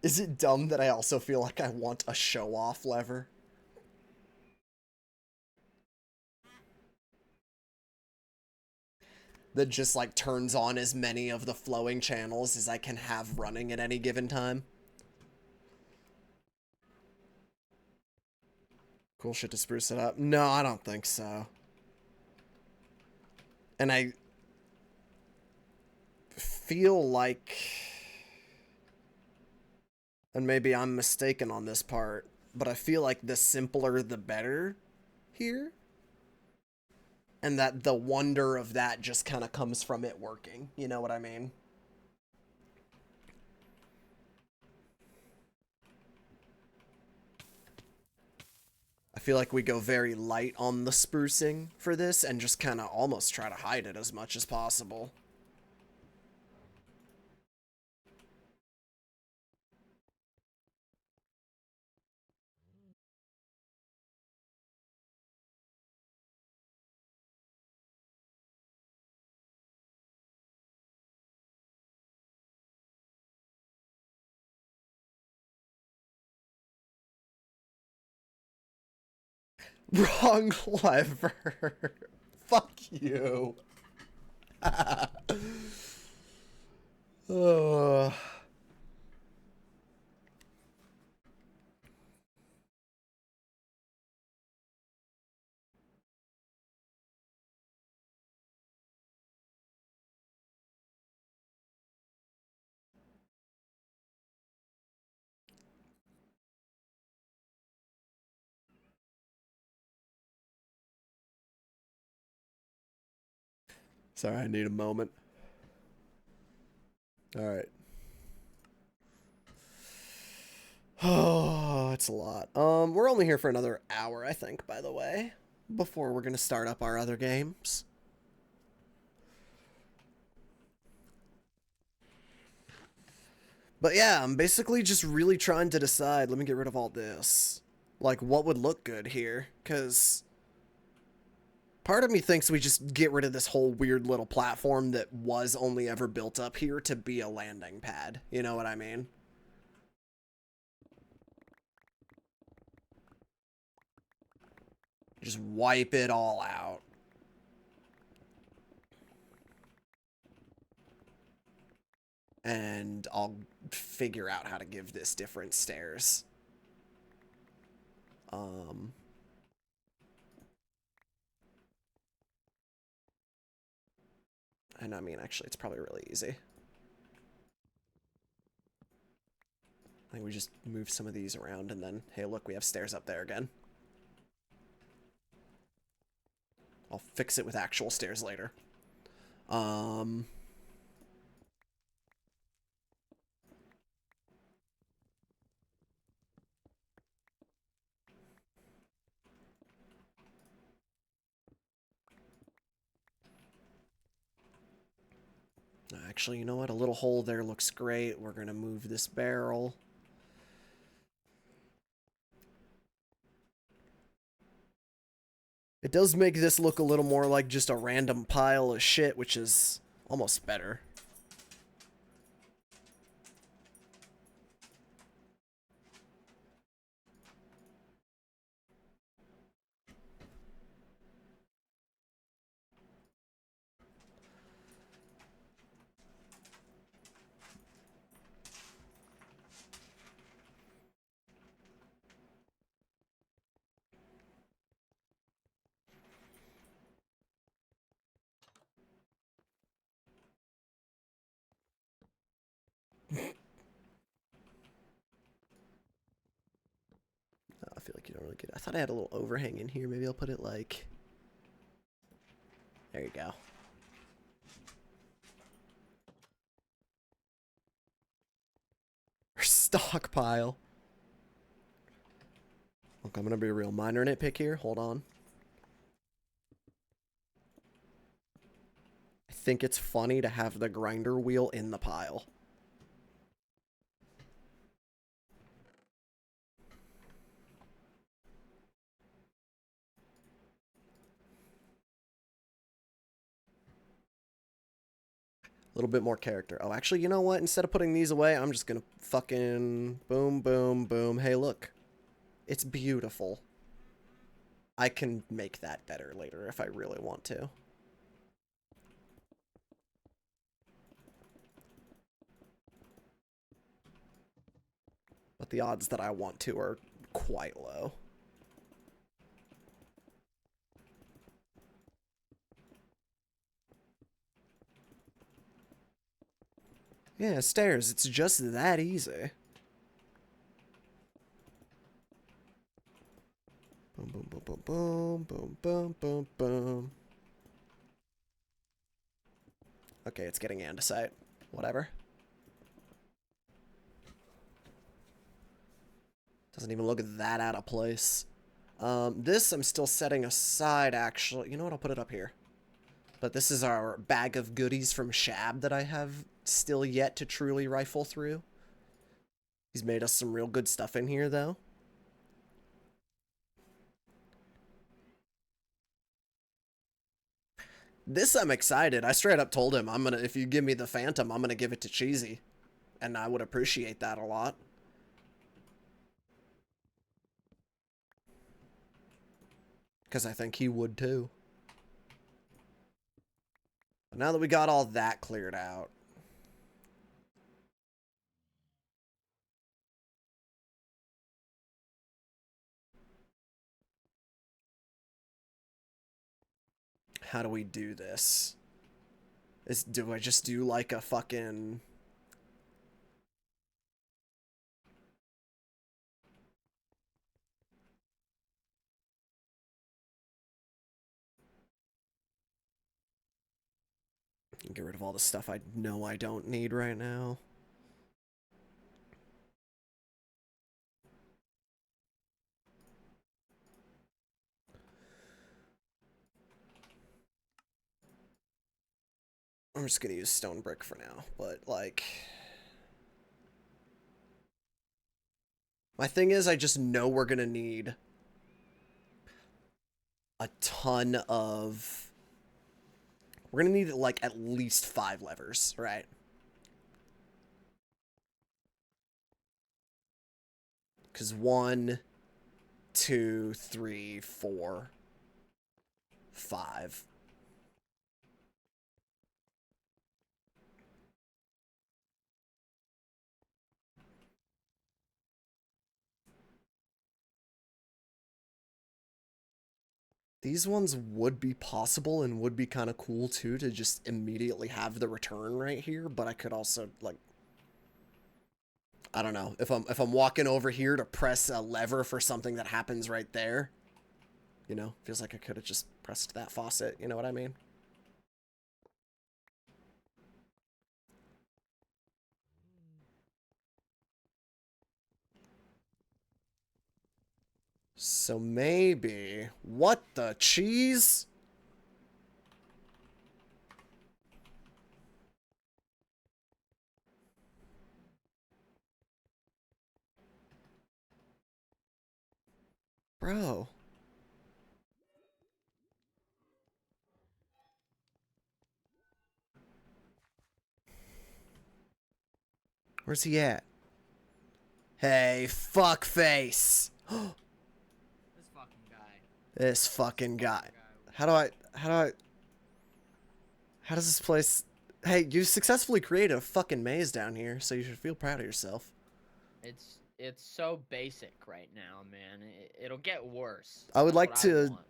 Speaker 1: Is it dumb that I also feel like I want a show-off lever? That just, like, turns on as many of the flowing channels as I can have running at any given time? Cool shit to spruce it up. No, I don't think so. And I feel like... And maybe I'm mistaken on this part, but I feel like the simpler the better here. And that the wonder of that just kind of comes from it working. You know what I mean? I feel like we go very light on the sprucing for this and just kind of almost try to hide it as much as possible. Wrong lever. Fuck you. Oh. Sorry, I need a moment. Alright. Oh, it's a lot. We're only here for another hour, I think, by the way, before we're gonna start up our other games. But yeah, I'm basically just really trying to decide, let me get rid of all this, like, what would look good here, because part of me thinks we just get rid of this whole weird little platform that was only ever built up here to be a landing pad. You know what I mean? Just wipe it all out. And I'll figure out how to give this different stairs. And I mean, actually, it's probably really easy. I think we just move some of these around and then, hey, look, we have stairs up there again. I'll fix it with actual stairs later. Um, Actually, you know what? A little hole there looks great. We're going to move this barrel. It does make this look a little more like just a random pile of shit, which is almost better. I feel like you don't really get it. I thought I had a little overhang in here. Maybe I'll put it like... There you go. Stockpile. Look, I'm going to be a real minor nitpick here. Hold on. I think it's funny to have the grinder wheel in the pile. A little bit more character. Oh, actually, you know what? Instead of putting these away, I'm just gonna fucking boom, boom, boom. Hey, look. It's beautiful. I can make that better later if I really want to. But the odds that I want to are quite low. Yeah, stairs. It's just that easy. Boom, boom, boom, boom, boom, boom, boom, boom, boom. Okay, it's getting andesite. Whatever. Doesn't even look that out of place. This I'm still setting aside, actually. You know what? I'll put it up here. But this is our bag of goodies from Shab that I have still yet to truly rifle through. He's made us some real good stuff in here, though. This I'm excited. I straight up told him, if you give me the Phantom, I'm gonna give it to Cheesy. And I would appreciate that a lot. Because I think he would too. But now that we got all that cleared out, how do we do this? Do I just do like a fucking... Get rid of all the stuff I know I don't need right now. I'm just gonna use stone brick for now, but like... My thing is, I just know we're gonna need a ton of... We're gonna need, like, at least 5 levers, right? Because 1, 2, 3, 4, 5. These ones would be possible and would be kind of cool too to just immediately have the return right here, but I could also like I don't know, if I'm walking over here to press a lever for something that happens right there, you know, feels like I could have just pressed that faucet, you know what I mean? So maybe... What the cheese? Bro. Where's he at? Hey, fuckface.
Speaker 2: This fucking guy.
Speaker 1: This fucking guy. How does this place... Hey, you successfully created a fucking maze down here, so you should feel proud of yourself.
Speaker 2: It's so basic right now, man. It'll get worse.
Speaker 1: I would
Speaker 2: That's
Speaker 1: like
Speaker 2: what I
Speaker 1: to
Speaker 2: want.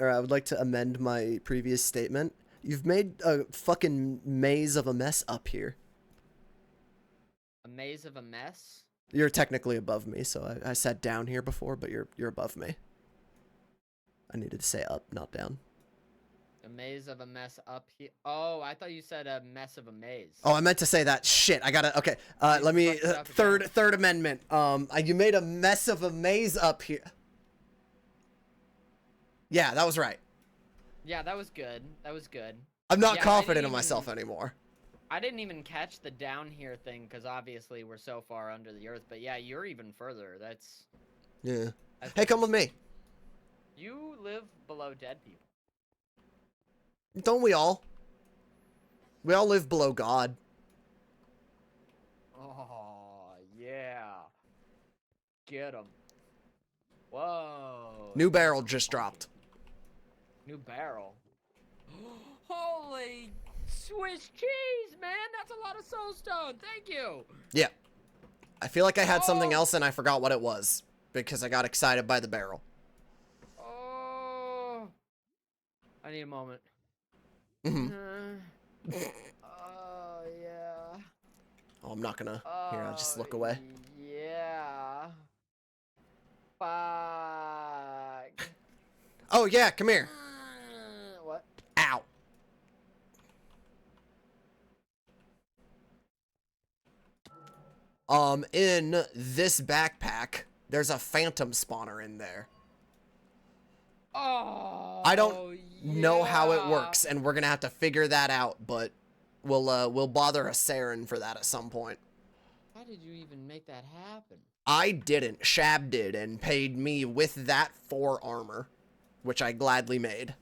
Speaker 1: I would like to amend my previous statement. You've made a fucking maze of a mess up here.
Speaker 2: A maze of a mess?
Speaker 1: You're technically above me, so I said down here before, but you're above me. I needed to say up, not down.
Speaker 2: A maze of a mess up here. Oh, I thought you said a mess of a maze.
Speaker 1: Oh, I meant to say that. Shit, I gotta. Okay, let me. Third amendment. You made a mess of a maze up here. Yeah, that was right.
Speaker 2: Yeah, that was good. That was good.
Speaker 1: I'm not confident in myself anymore.
Speaker 2: I didn't even catch the down here thing because obviously we're so far under the earth. But yeah, you're even further. That's.
Speaker 1: Yeah. Hey, come with me.
Speaker 2: You live below dead people.
Speaker 1: Don't we all? We all live below God.
Speaker 2: Oh, yeah. Get him. Whoa.
Speaker 1: New barrel just dropped.
Speaker 2: New barrel. Holy Swiss cheese, man. That's a lot of soul stone. Thank you.
Speaker 1: Yeah. I feel like I had something else and I forgot what it was because I got excited by the barrel.
Speaker 2: Oh. I need a moment.
Speaker 1: Mm-hmm.
Speaker 2: Oh, yeah.
Speaker 1: Oh, I'm not gonna. Here, I'll just look away.
Speaker 2: Yeah. Fuck.
Speaker 1: Oh, yeah, come here.
Speaker 2: What?
Speaker 1: Ow. In this backpack, there's a phantom spawner in there.
Speaker 2: Oh,
Speaker 1: I don't know how it works, and we're gonna have to figure that out, but we'll bother a Saren for that at some point.
Speaker 2: How did you even make that happen?
Speaker 1: I didn't. Shab did, and paid me with that for armor, which I gladly made.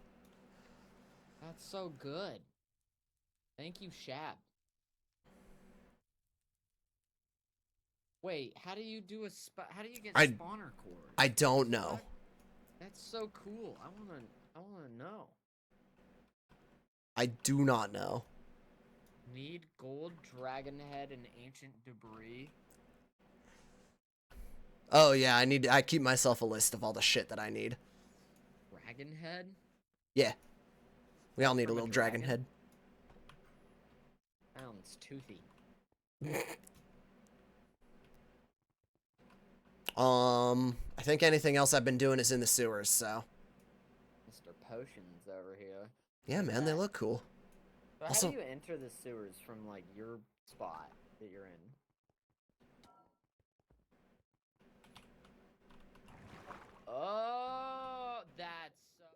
Speaker 2: That's so good. Thank you, Shab. Wait, how do you do how do you get spawner cord?
Speaker 1: I don't know.
Speaker 2: That's so cool. I wanna know.
Speaker 1: I do not know.
Speaker 2: Need gold, dragon head, and ancient debris.
Speaker 1: Oh yeah, I keep myself a list of all the shit that I need.
Speaker 2: Dragon head?
Speaker 1: Yeah. We all need a little dragon head.
Speaker 2: Sounds toothy.
Speaker 1: I think anything else I've been doing is in the sewers, so.
Speaker 2: Mr. Potions over here.
Speaker 1: Yeah, man, they look cool.
Speaker 2: But
Speaker 1: Also,
Speaker 2: how do you enter the sewers from, like, your spot that you're in? Oh, that's so...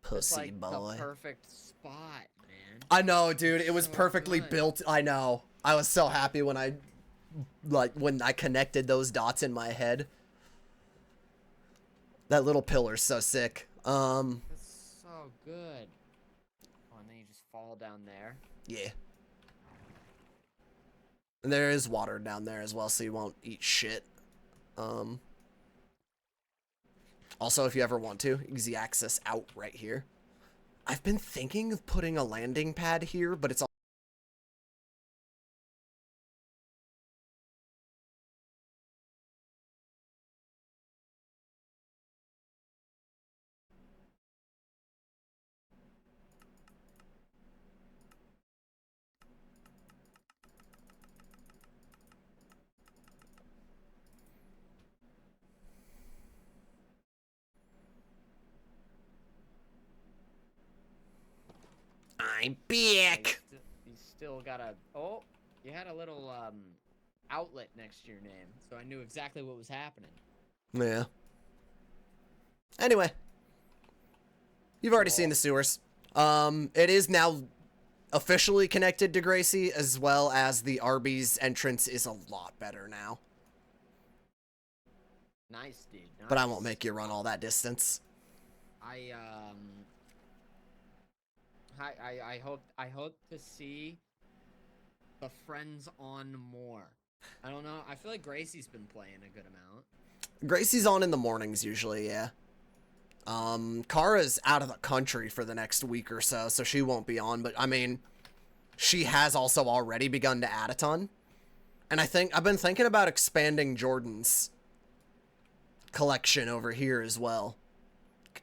Speaker 1: pussy
Speaker 2: like
Speaker 1: boy.
Speaker 2: The perfect spot, man.
Speaker 1: I know, dude. It was so perfectly built. I know. I was so happy when when I connected those dots in my head. That little pillar's so sick.
Speaker 2: That's so good. Oh, and then you just fall down there.
Speaker 1: Yeah. And there is water down there as well, so you won't eat shit. Also, if you ever want to, easy access out right here. I've been thinking of putting a landing pad here, but it's all... I'm back!
Speaker 2: You still gotta... Oh, You had a little outlet next to your name, so I knew exactly what was happening.
Speaker 1: Yeah. Anyway, you've already seen the sewers. It is now officially connected to Gracie, as well as the Arby's entrance is a lot better now.
Speaker 2: Nice, dude. Nice.
Speaker 1: But I won't make you run all that distance.
Speaker 2: I hope to see the friends on more. I don't know. I feel like Gracie's been playing a good amount.
Speaker 1: Gracie's on in the mornings usually, yeah. Kara's out of the country for the next week or so, so she won't be on, but I mean, she has also already begun to add a ton. And I've been thinking about expanding Jordan's collection over here as well.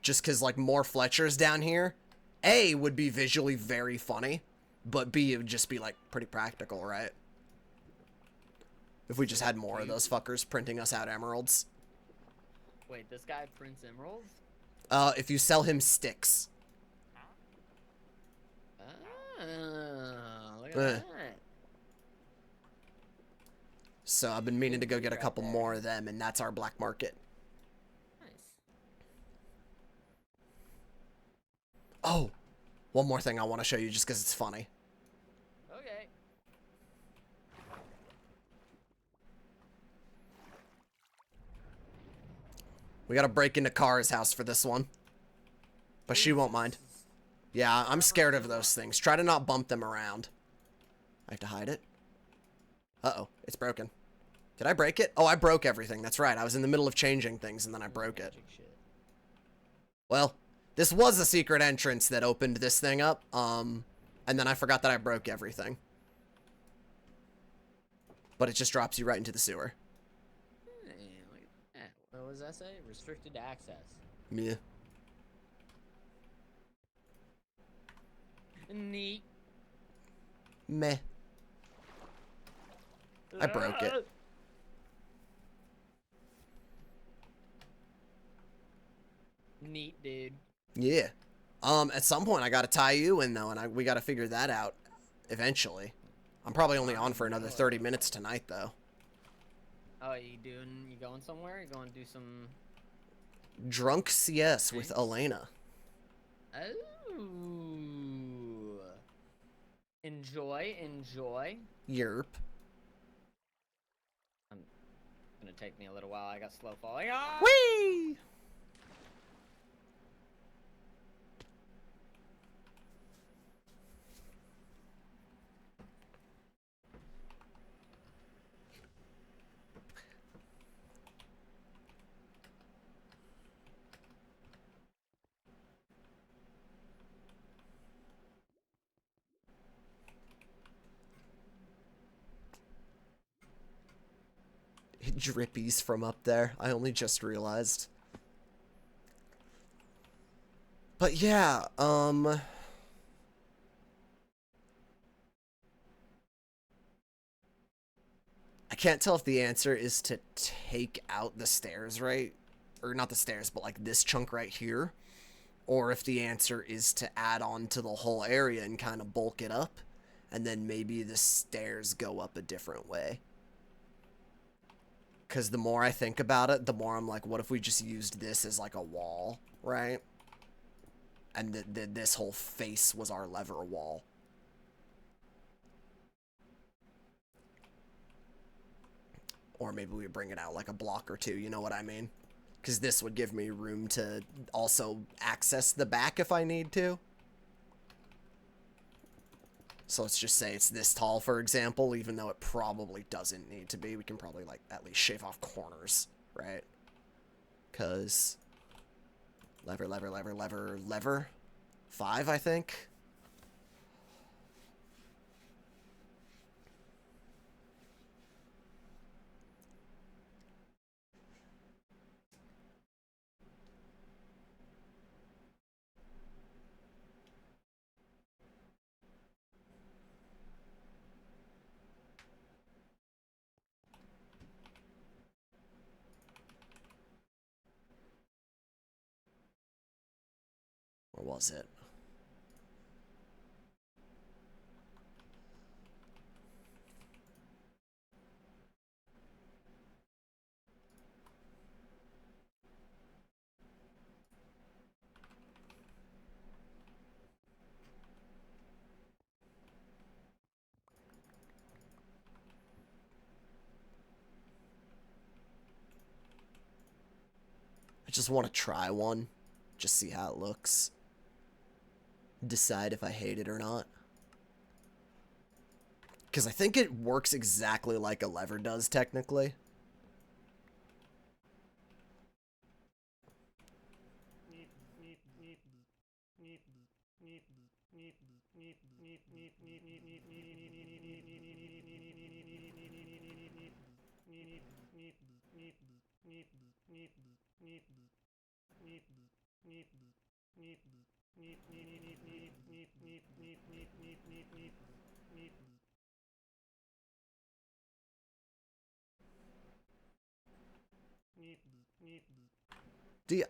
Speaker 1: Just because, like, more Fletchers down here, A, would be visually very funny, but B, it would just be, like, pretty practical, right? If we just had more of those fuckers printing us out emeralds.
Speaker 2: Wait, this guy prints emeralds?
Speaker 1: If you sell him sticks.
Speaker 2: Look at that.
Speaker 1: So I've been meaning to go get a couple more of them, and that's our black market.
Speaker 2: Nice.
Speaker 1: Oh, one more thing I want to show you just because it's funny.
Speaker 2: Okay.
Speaker 1: We gotta break into Kara's house for this one. But she won't mind. Yeah, I'm scared of those things. Try to not bump them around. I have to hide it. Uh-oh, it's broken. Did I break it? Oh, I broke everything. That's right. I was in the middle of changing things and then I broke it. Well, this was a secret entrance that opened this thing up. And then I forgot that I broke everything. But it just drops you right into the sewer.
Speaker 2: Hey, look at that. What does that say? Restricted access.
Speaker 1: Yeah.
Speaker 2: Neat.
Speaker 1: Meh. I broke it.
Speaker 2: Neat, dude.
Speaker 1: Yeah. At some point I gotta tie you in though, and we gotta figure that out eventually. I'm probably only on for another 30 minutes tonight though.
Speaker 2: Oh, you going somewhere? You going to do some...
Speaker 1: Drunk CS with Elena.
Speaker 2: Oh. Enjoy.
Speaker 1: Yerp.
Speaker 2: It's gonna take me a little while. I got slow falling. Ah!
Speaker 1: Whee! It drippies from up there. I only just realized. But yeah, I can't tell if the answer is to take out the stairs, right? Or not the stairs, but like this chunk right here. Or if the answer is to add on to the whole area and kind of bulk it up. And then maybe the stairs go up a different way. Because the more I think about it, the more I'm like, what if we just used this as like a wall, right? And this whole face was our lever wall. Or maybe we bring it out like a block or two, you know what I mean? Because this would give me room to also access the back if I need to. So let's just say it's this tall, for example, even though it probably doesn't need to be. We can probably, like, at least shave off corners, right? Because lever. 5, I think. Or was it? just want to try one. Just see how it looks. Decide if I hate it or not. Because I think it works exactly like a lever does, technically. Do you...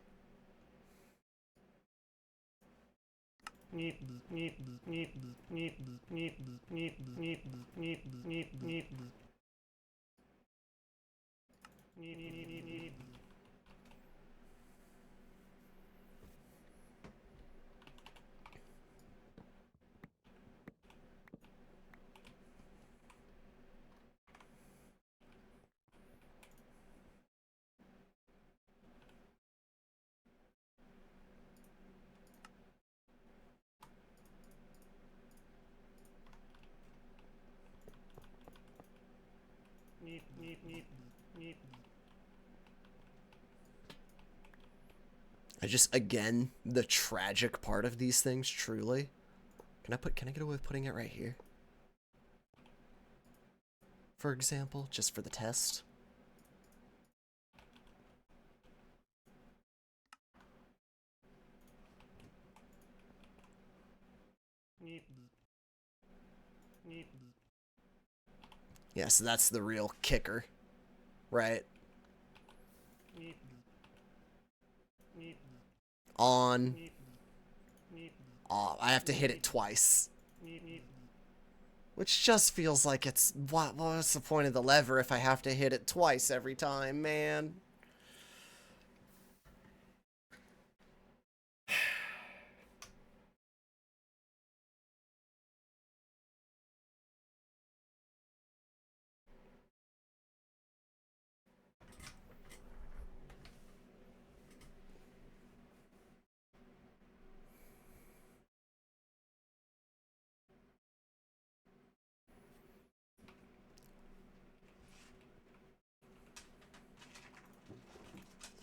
Speaker 1: I just, again, the tragic part of these things, truly. Can I get away with putting it right here? For example, just for the test. Yeah, so that's the real kicker, right? On. Off. I have to hit it twice. Which just feels like it's... What's the point of the lever if I have to hit it twice every time, man?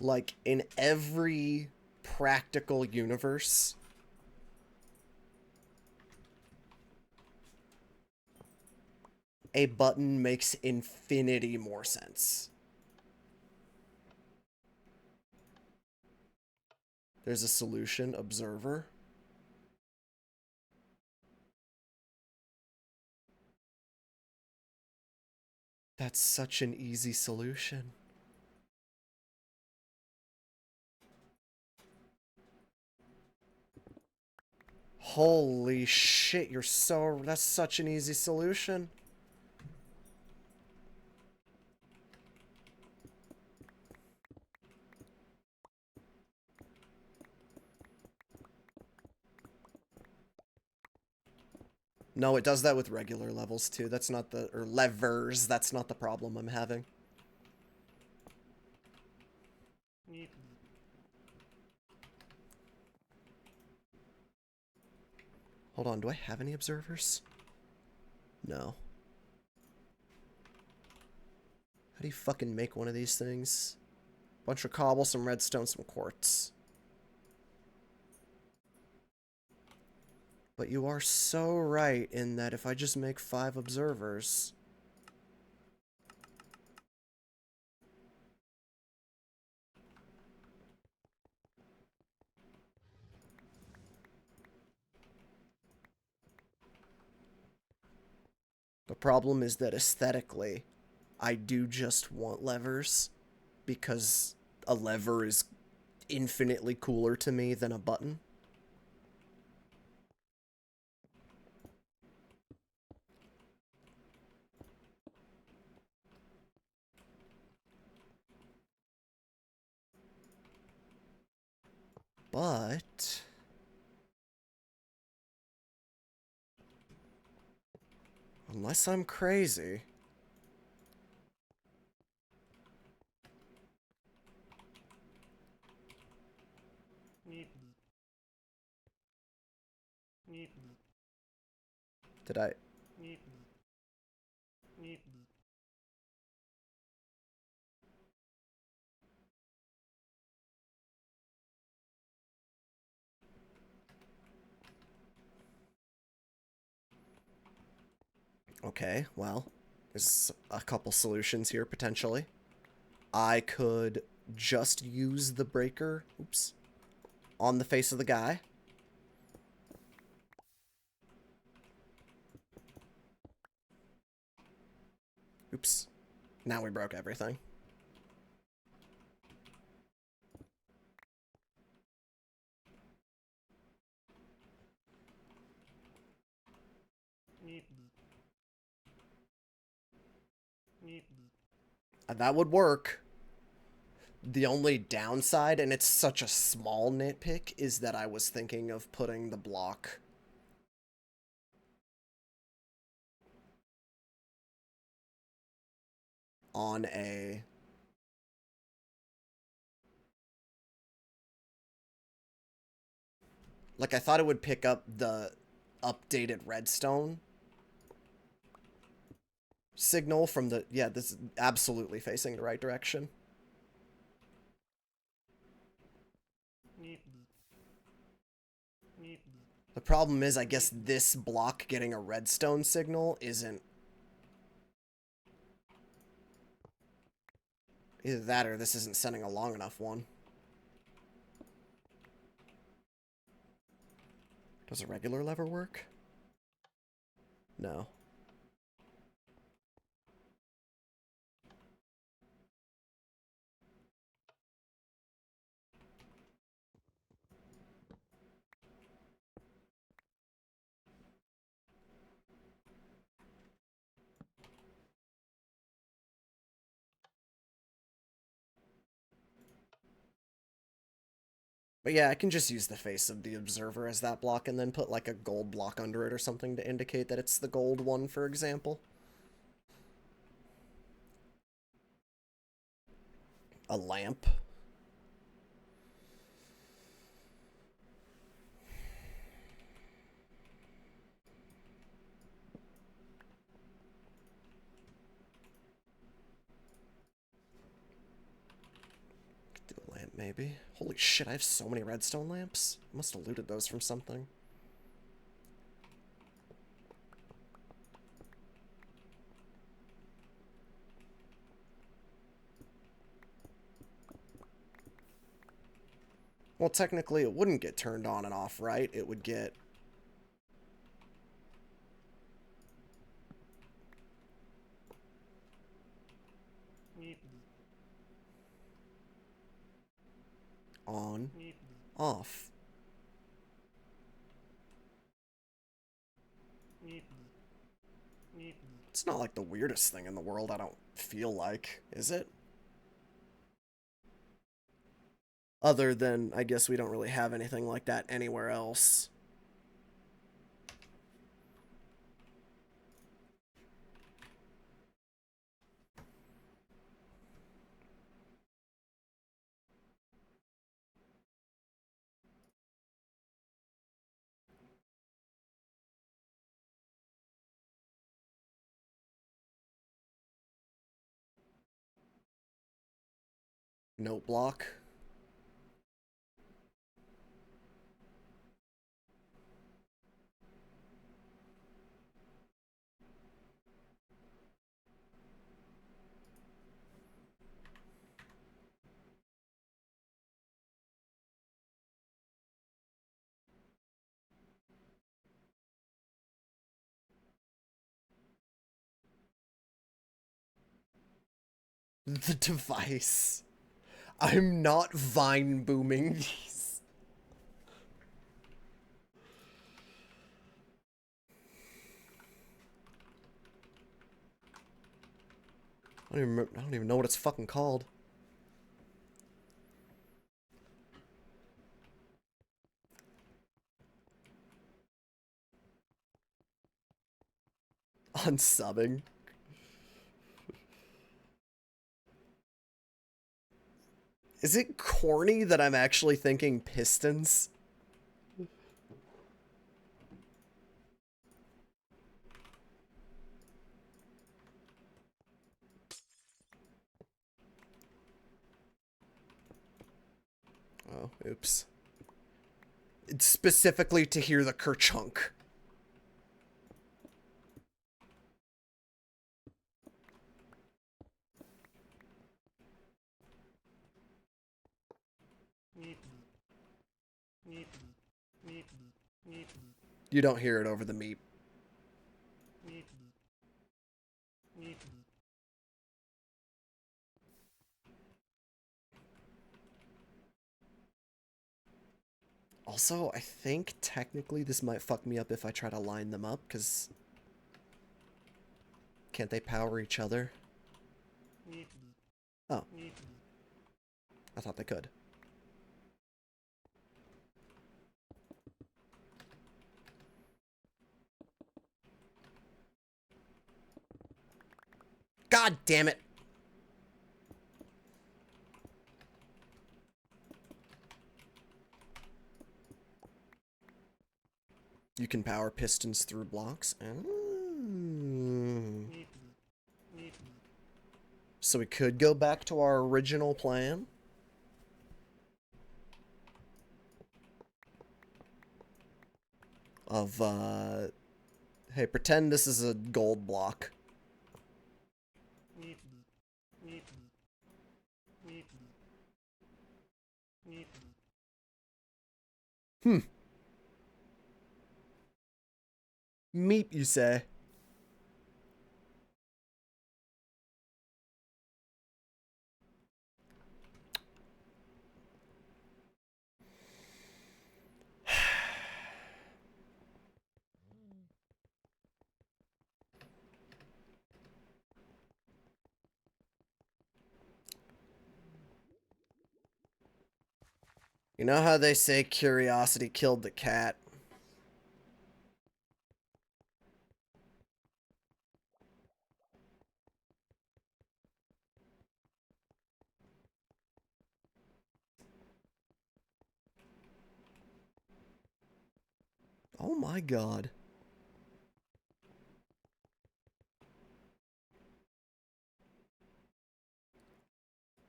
Speaker 1: Like, in every practical universe, a button makes infinity more sense. There's a solution, observer. That's such an easy solution. Holy shit, that's such an easy solution. No, it does that with regular levels too. That's not the... Or levers. That's not the problem I'm having. Hold on, do I have any observers? No. How do you fucking make one of these things? Bunch of cobble, some redstone, some quartz. But you are so right in that if I just make 5 observers... The problem is that aesthetically, I do just want levers, because a lever is infinitely cooler to me than a button. But... unless I'm crazy... Did I? Okay, well, there's a couple solutions here, potentially. I could just use the breaker, oops, on the face of the guy. Oops. Now we broke everything. That would work. The only downside, and it's such a small nitpick, is that I was thinking of putting the block on a... Like, I thought it would pick up the updated redstone signal from the... Yeah, this is absolutely facing the right direction. The problem is, I guess this block getting a redstone signal isn't... Either that or this isn't sending a long enough one. Does a regular lever work? No. But yeah, I can just use the face of the observer as that block and then put like a gold block under it or something to indicate that it's the gold one, for example. A lamp. Could do a lamp, maybe. Holy shit, I have so many redstone lamps. I must have looted those from something. Well, technically it wouldn't get turned on and off, right? It would get... on, off. It's not like the weirdest thing in the world, I don't feel like, is it? Other than, I guess we don't really have anything like that anywhere else. Note block. The device. I'm not vine booming these. I don't even know what it's fucking called. Unsubbing. Is it corny that I'm actually thinking pistons? Oh, oops. It's specifically to hear the kerchunk. You don't hear it over the meep. Also, I think technically this might fuck me up if I try to line them up, because can't they power each other? Oh. I thought they could. God damn it! You can power pistons through blocks. So we could go back to our original plan. Of, hey, pretend this is a gold block. Meep, you say? You know how they say curiosity killed the cat? Oh my god.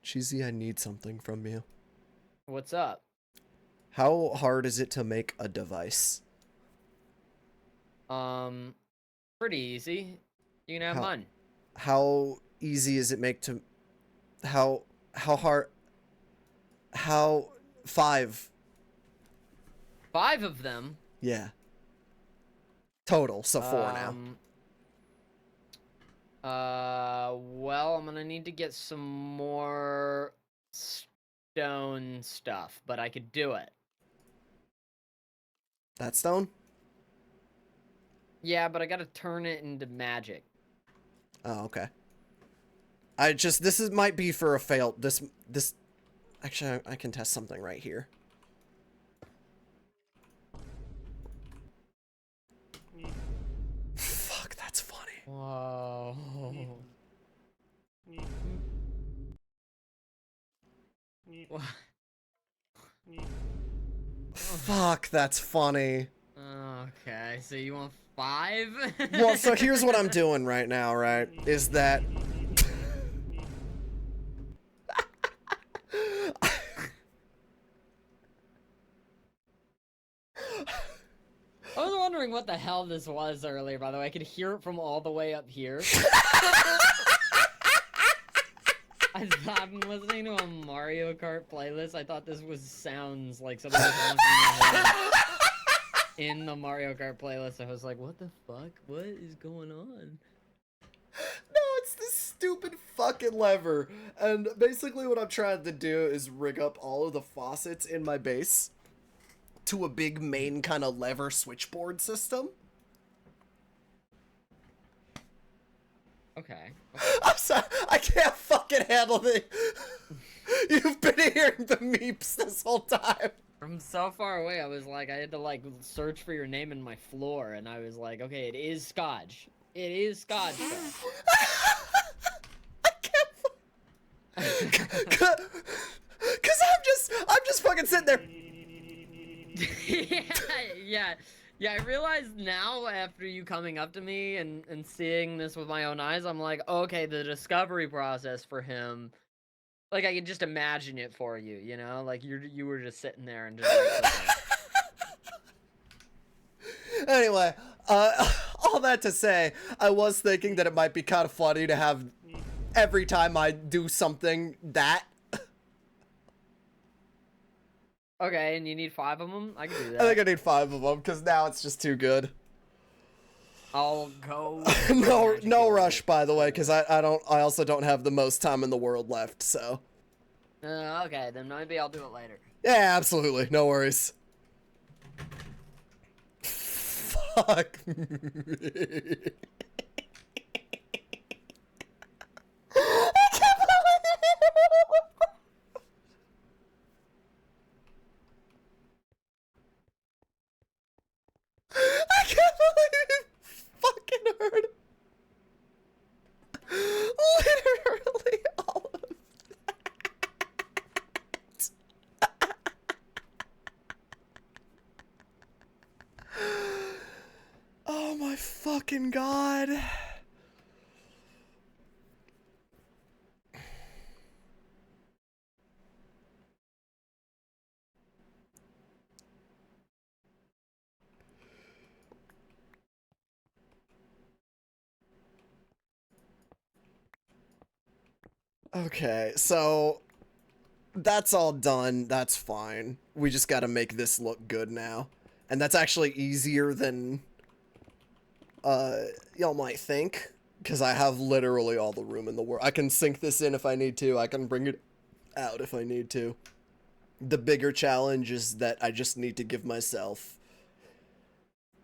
Speaker 1: Cheesy, I need something from you.
Speaker 2: What's up?
Speaker 1: How hard is it to make a device?
Speaker 2: Pretty easy. You can have mine.
Speaker 1: How easy is it make to... How hard... How... 5.
Speaker 2: 5 of them?
Speaker 1: Yeah. Total, so 4 now.
Speaker 2: Well, I'm gonna need to get some more stone stuff, but I could do it.
Speaker 1: That stone?
Speaker 2: Yeah, but I gotta turn it into magic.
Speaker 1: Oh, okay. This might be for a fail. This... Actually, I can test something right here. Fuck, that's funny.
Speaker 2: Whoa.
Speaker 1: Fuck, that's funny.
Speaker 2: Okay, so you want 5?
Speaker 1: Well, so here's what I'm doing right now, right? Is that...
Speaker 2: I was wondering what the hell this was earlier, by the way. I could hear it from all the way up here. I'm listening to a Mario Kart playlist. I thought this sounds like something in the Mario Kart playlist. I was like, what the fuck? What is going on?
Speaker 1: No, it's this stupid fucking lever. And basically what I'm trying to do is rig up all of the faucets in my base to a big main kind of lever switchboard system.
Speaker 2: Okay.
Speaker 1: I'm sorry, I can't fucking handle it. You've been hearing the meeps this whole time.
Speaker 2: From so far away, I was like, I had to like search for your name in my floor, and I was like, okay, it is Skadj. It is Skadj.
Speaker 1: I can't. Cause I'm just fucking sitting there.
Speaker 2: Yeah, I realize now after you coming up to me and seeing this with my own eyes, I'm like, okay, the discovery process for him Like, I could just imagine it for you, you know? Like, you were just sitting there and just, like, cooking.
Speaker 1: Anyway, all that to say, I was thinking that it might be kind of funny to have every time I do something that.
Speaker 2: Okay, and you need 5 of them? I can do that.
Speaker 1: I think I need 5 of them, because now it's just too good.
Speaker 2: I'll go.
Speaker 1: No rush, by the way, because I also don't have the most time in the world left, so.
Speaker 2: Okay, then maybe I'll do it later.
Speaker 1: Yeah, absolutely. No worries. Fuck me. I can't believe it fucking heard literally all of that. Oh my fucking god. Okay, so that's all done. That's fine. We just gotta make this look good now. And that's actually easier than y'all might think, because I have literally all the room in the world. I can sync this in if I need to. I can bring it out if I need to. The bigger challenge is that I just need to give myself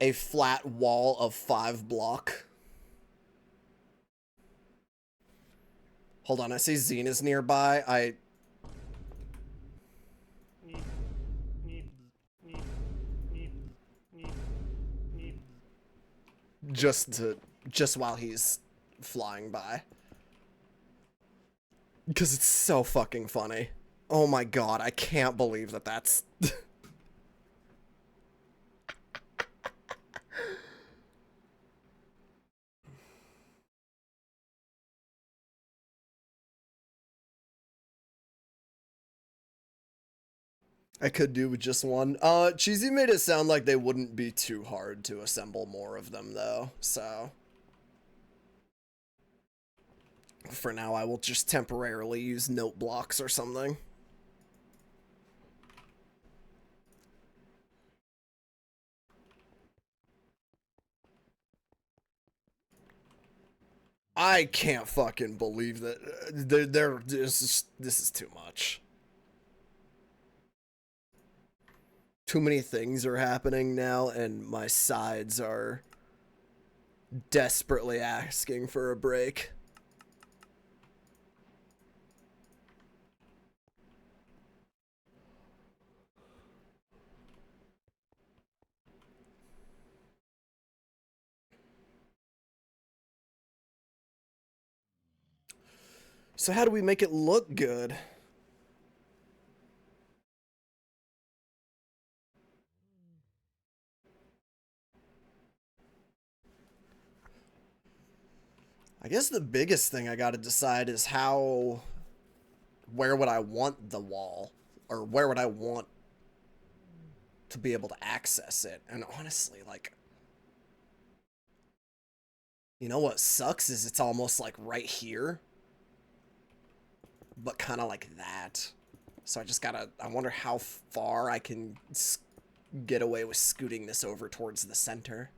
Speaker 1: a flat wall of 5 block. Hold on, I see Xena's nearby. Just while he's flying by. Because it's so fucking funny. Oh my god, I can't believe that that's... I could do with just one. Cheesy made it sound like they wouldn't be too hard to assemble more of them, though, so... For now, I will just temporarily use note blocks or something. I can't fucking believe that this is too much. Too many things are happening now, and my sides are desperately asking for a break. So how do we make it look good? I guess the biggest thing I gotta decide is where would I want the wall? Or where would I want to be able to access it? And honestly, like, you know what sucks is it's almost like right here, but kind of like that. So I wonder how far I can get away with scooting this over towards the center.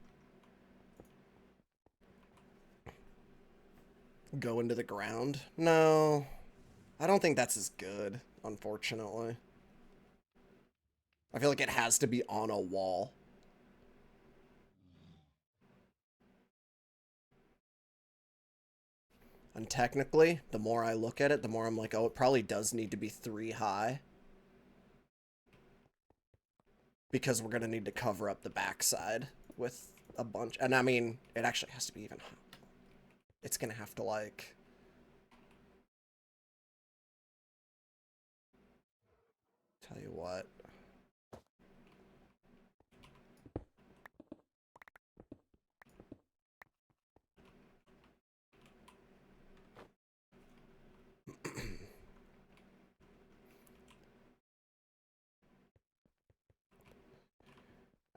Speaker 1: Go into the ground? No, I don't think that's as good, unfortunately. I feel like it has to be on a wall. And technically, the more I look at it, the more I'm like, oh, it probably does need to be 3 high. Because we're going to need to cover up the backside with a bunch. And I mean, it actually has to be even high. It's going to have to, like... Tell you what.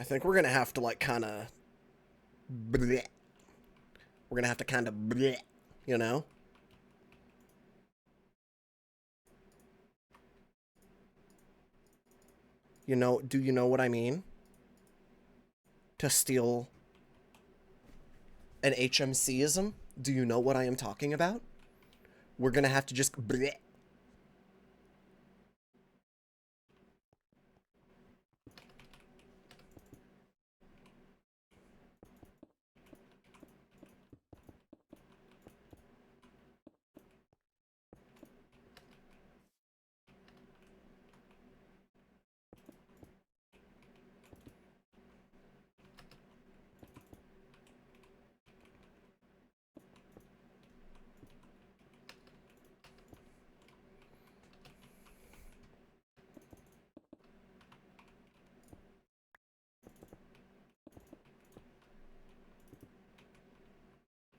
Speaker 1: I think we're gonna have to, like, kind of... We're gonna have to kind of... You know? You know, do you know what I mean? To steal an HMCism? Do you know what I am talking about? We're gonna have to just...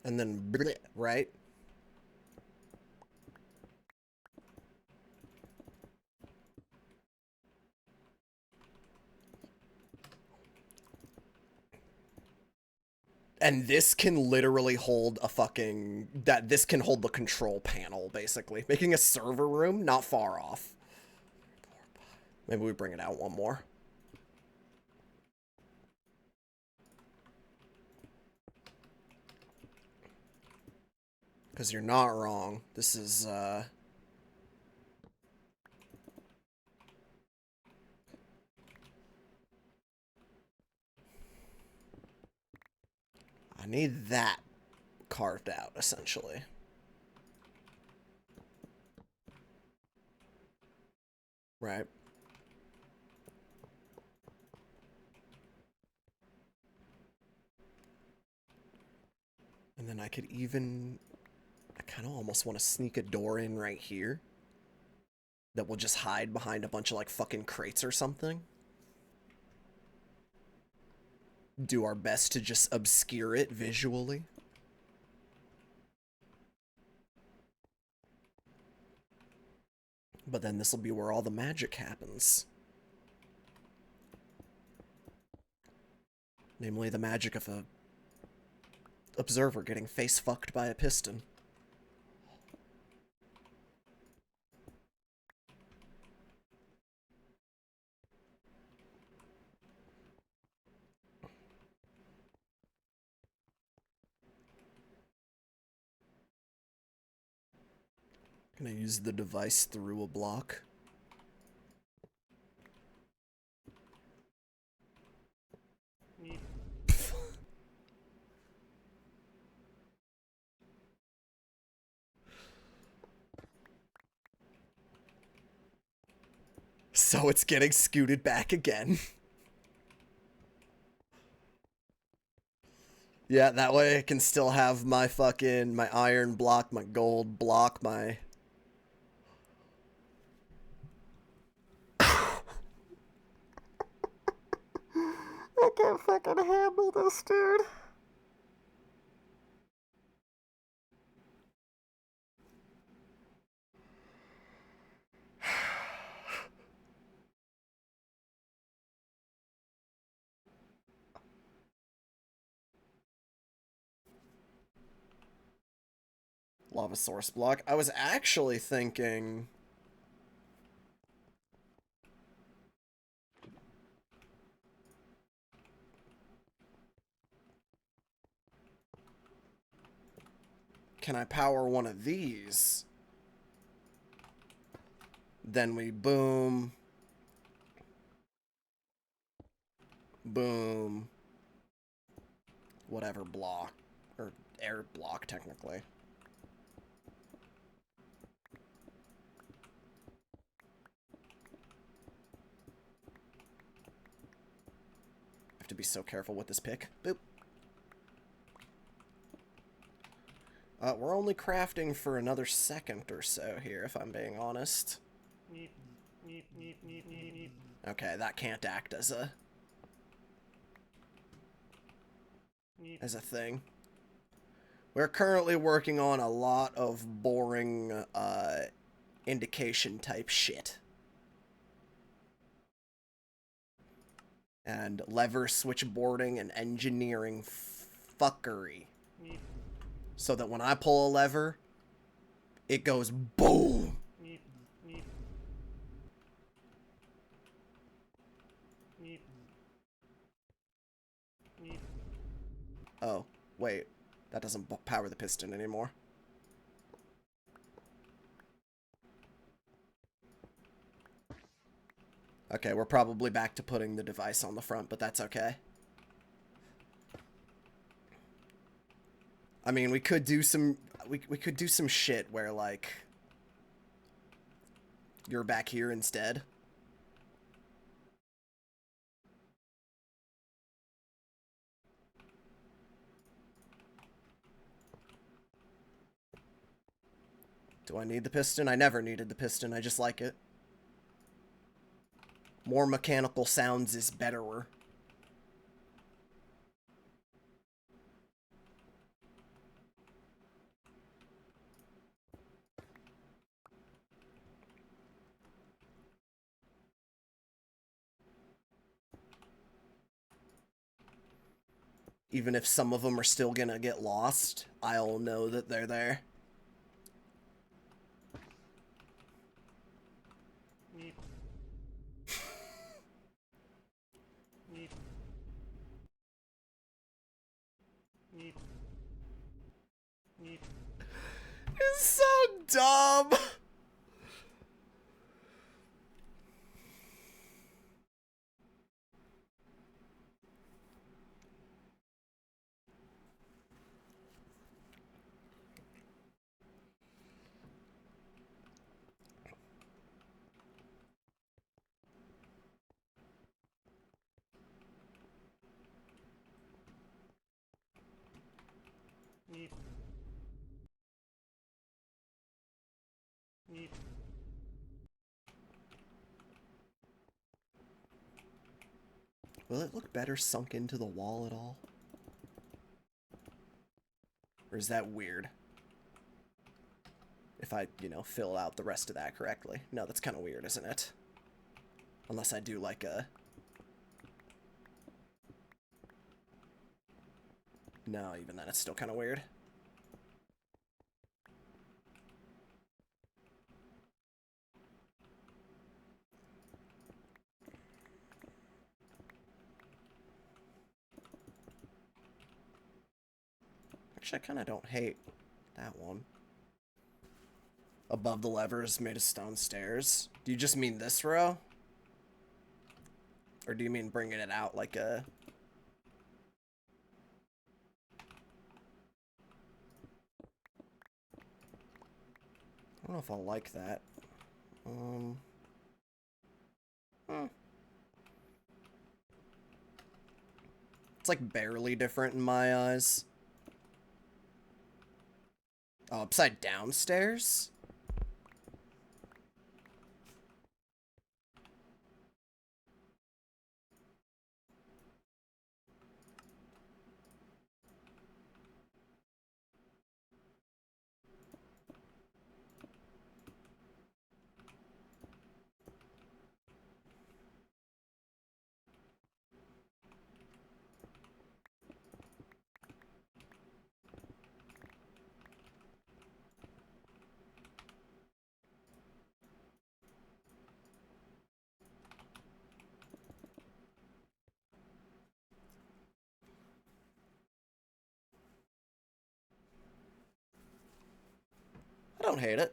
Speaker 1: And then... Right? And this can literally hold a fucking... This can hold the control panel, basically. Making a server room not far off. Maybe we bring it out one more. Because you're not wrong. This is, I need that carved out, essentially. Right. And then I could even... I kind of almost want to sneak a door in right here. That will just hide behind a bunch of, like, fucking crates or something. Do our best to just obscure it visually. But then this will be where all the magic happens. Namely, the magic of a observer getting face fucked by a piston. Can I use the device through a block? So it's getting scooted back again. Yeah, that way I can still have my fucking... my iron block, my gold block, my... I can't fucking handle this, dude. Lava source block. I was actually thinking... Can I power one of these? Then we boom. Boom. Whatever block. Or air block, technically. Have to be so careful with this pick. Boop. We're only crafting for another second or so here, if I'm being honest. Okay, that can't act as a... thing. We're currently working on a lot of boring, indication type shit. and lever switchboarding and engineering fuckery. So that when I pull a lever, it goes boom. Oh, wait. That doesn't power the piston anymore. Okay, we're probably back to putting the device on the front, but that's okay. I mean, we could do some we could do some shit where like you're back here instead. Do I need the piston? I never needed the piston. I just like it. More mechanical sounds is betterer. Even if some of them are still gonna get lost, I'll know that they're there. It's so dumb. Will it look better sunk into the wall at all? Or is that weird? If I, you know, fill out the rest of that correctly. No, that's kind of weird, isn't it? Unless I do like a... No, even then it's still kind of weird. Actually, I kind of don't hate that one. Above the levers made of stone stairs. Do you just mean this row? Or do you mean bringing it out like a... I don't know if I'll like that. It's like barely different in my eyes. Oh, upside down stairs? I don't hate it.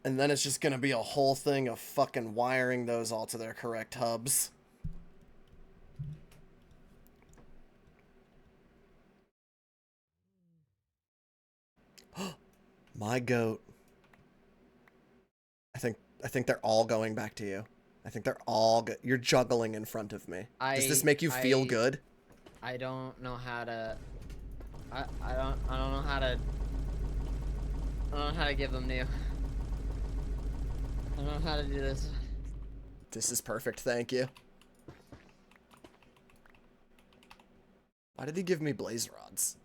Speaker 1: And then it's just gonna be a whole thing of fucking wiring those all to their correct hubs. My goat. I think they're all going back to you. I think they're all good. You're juggling in front of me. Does this make you feel good?
Speaker 2: I don't know how to. I don't know how to. I don't know how to give them to you. I don't know how to do this.
Speaker 1: This is perfect, thank you. Why did he give me blaze rods?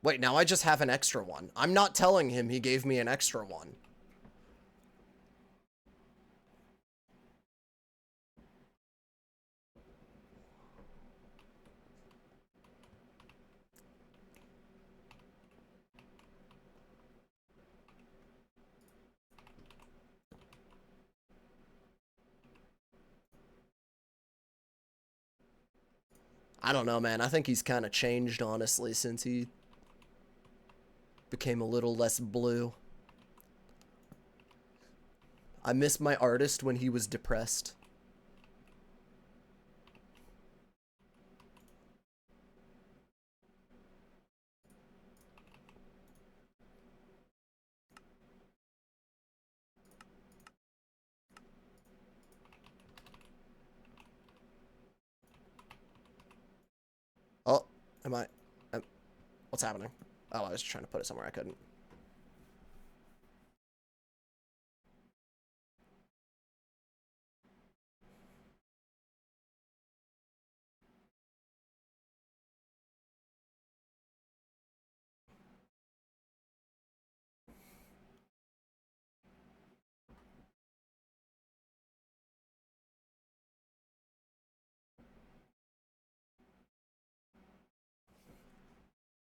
Speaker 1: Wait, now I just have an extra one. I'm not telling him he gave me an extra one. I don't know, man. I think he's kind of changed, honestly, since he became a little less blue. I miss my artist when he was depressed. Oh, am I... what's happening? Oh, I was trying to put it somewhere I couldn't.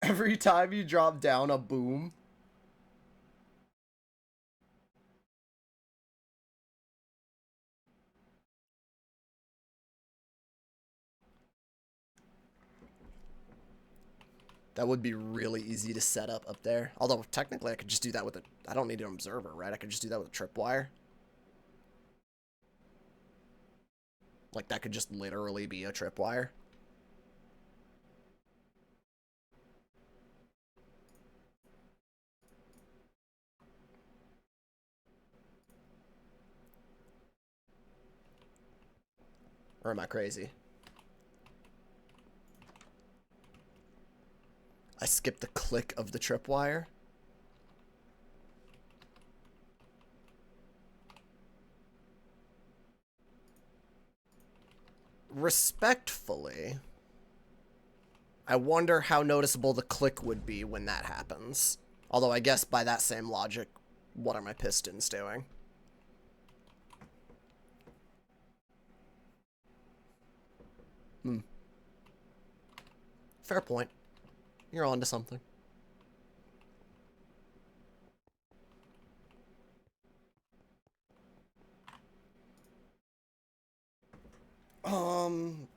Speaker 1: Every time you drop down a boom... That would be really easy to set up there. Although, technically, I could just do that with a... I don't need an observer, right? I could just do that with a tripwire. Like, that could just literally be a tripwire. Or am I crazy? I skipped the click of the tripwire. Respectfully, I wonder how noticeable the click would be when that happens. Although I guess by that same logic, what are my pistons doing? Hmm. Fair point. You're on to something. Um...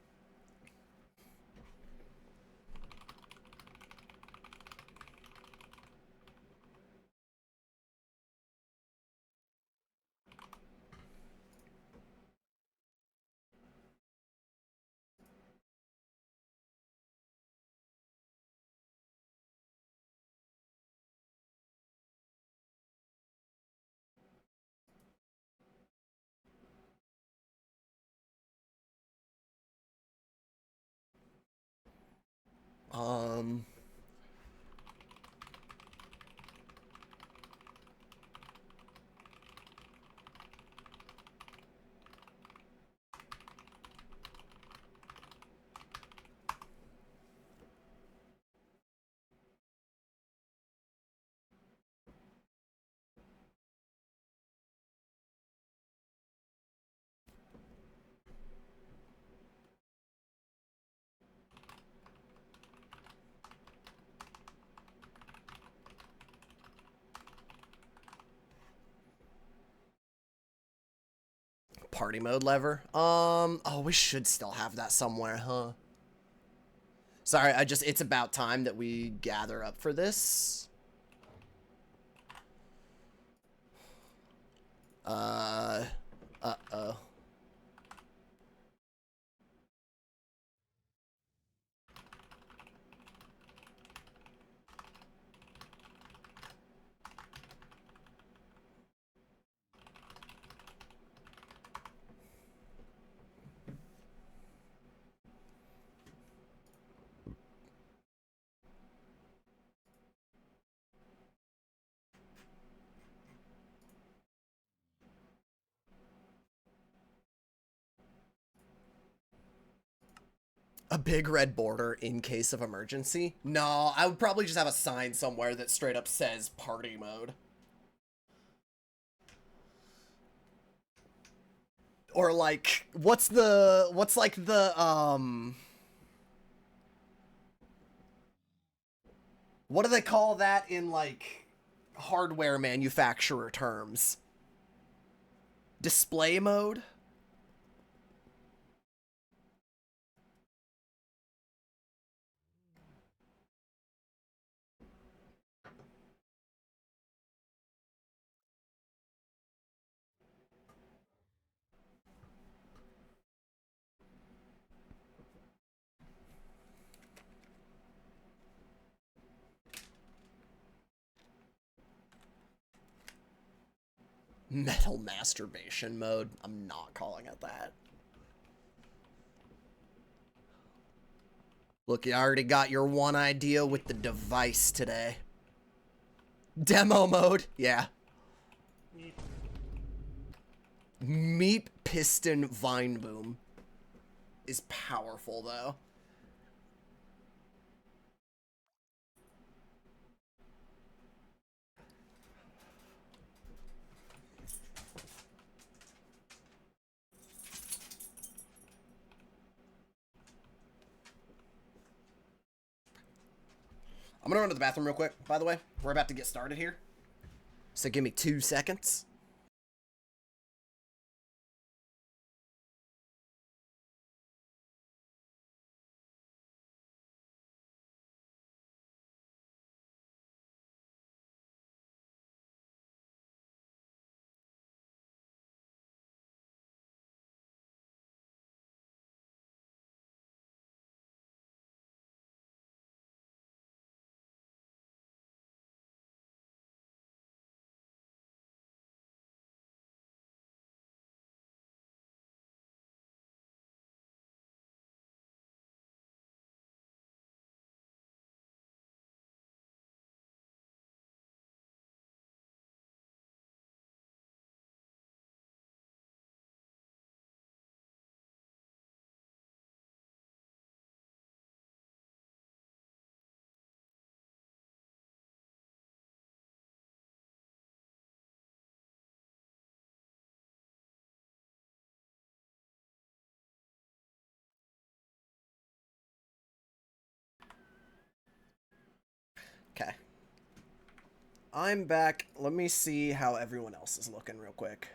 Speaker 1: Um... party mode lever. Oh, we should still have that somewhere, huh? Sorry, it's about time that we gather up for this. Uh-oh. A big red border in case of emergency? No, I would probably just have a sign somewhere that straight up says party mode. Or like, what's like the, what do they call that in like hardware manufacturer terms? Display mode? Metal masturbation mode. I'm not calling it that. Look, you already got your one idea with the device today. Demo mode? Yeah. Meep Piston Vine Boom is powerful, though. I'm gonna run to the bathroom real quick, by the way. We're about to get started here. So give me 2 seconds. Okay. I'm back. Let me see how everyone else is looking real quick.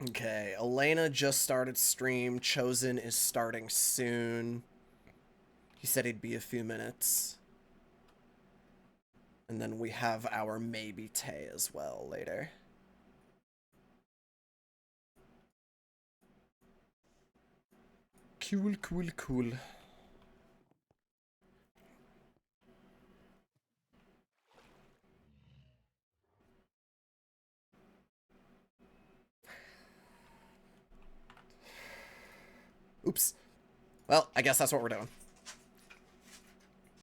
Speaker 1: Okay, Elena just started stream. Chosen is starting soon. He said he'd be a few minutes. And then we have our maybe Tay as well later. Cool, cool, cool. Oops. Well, I guess that's what we're doing.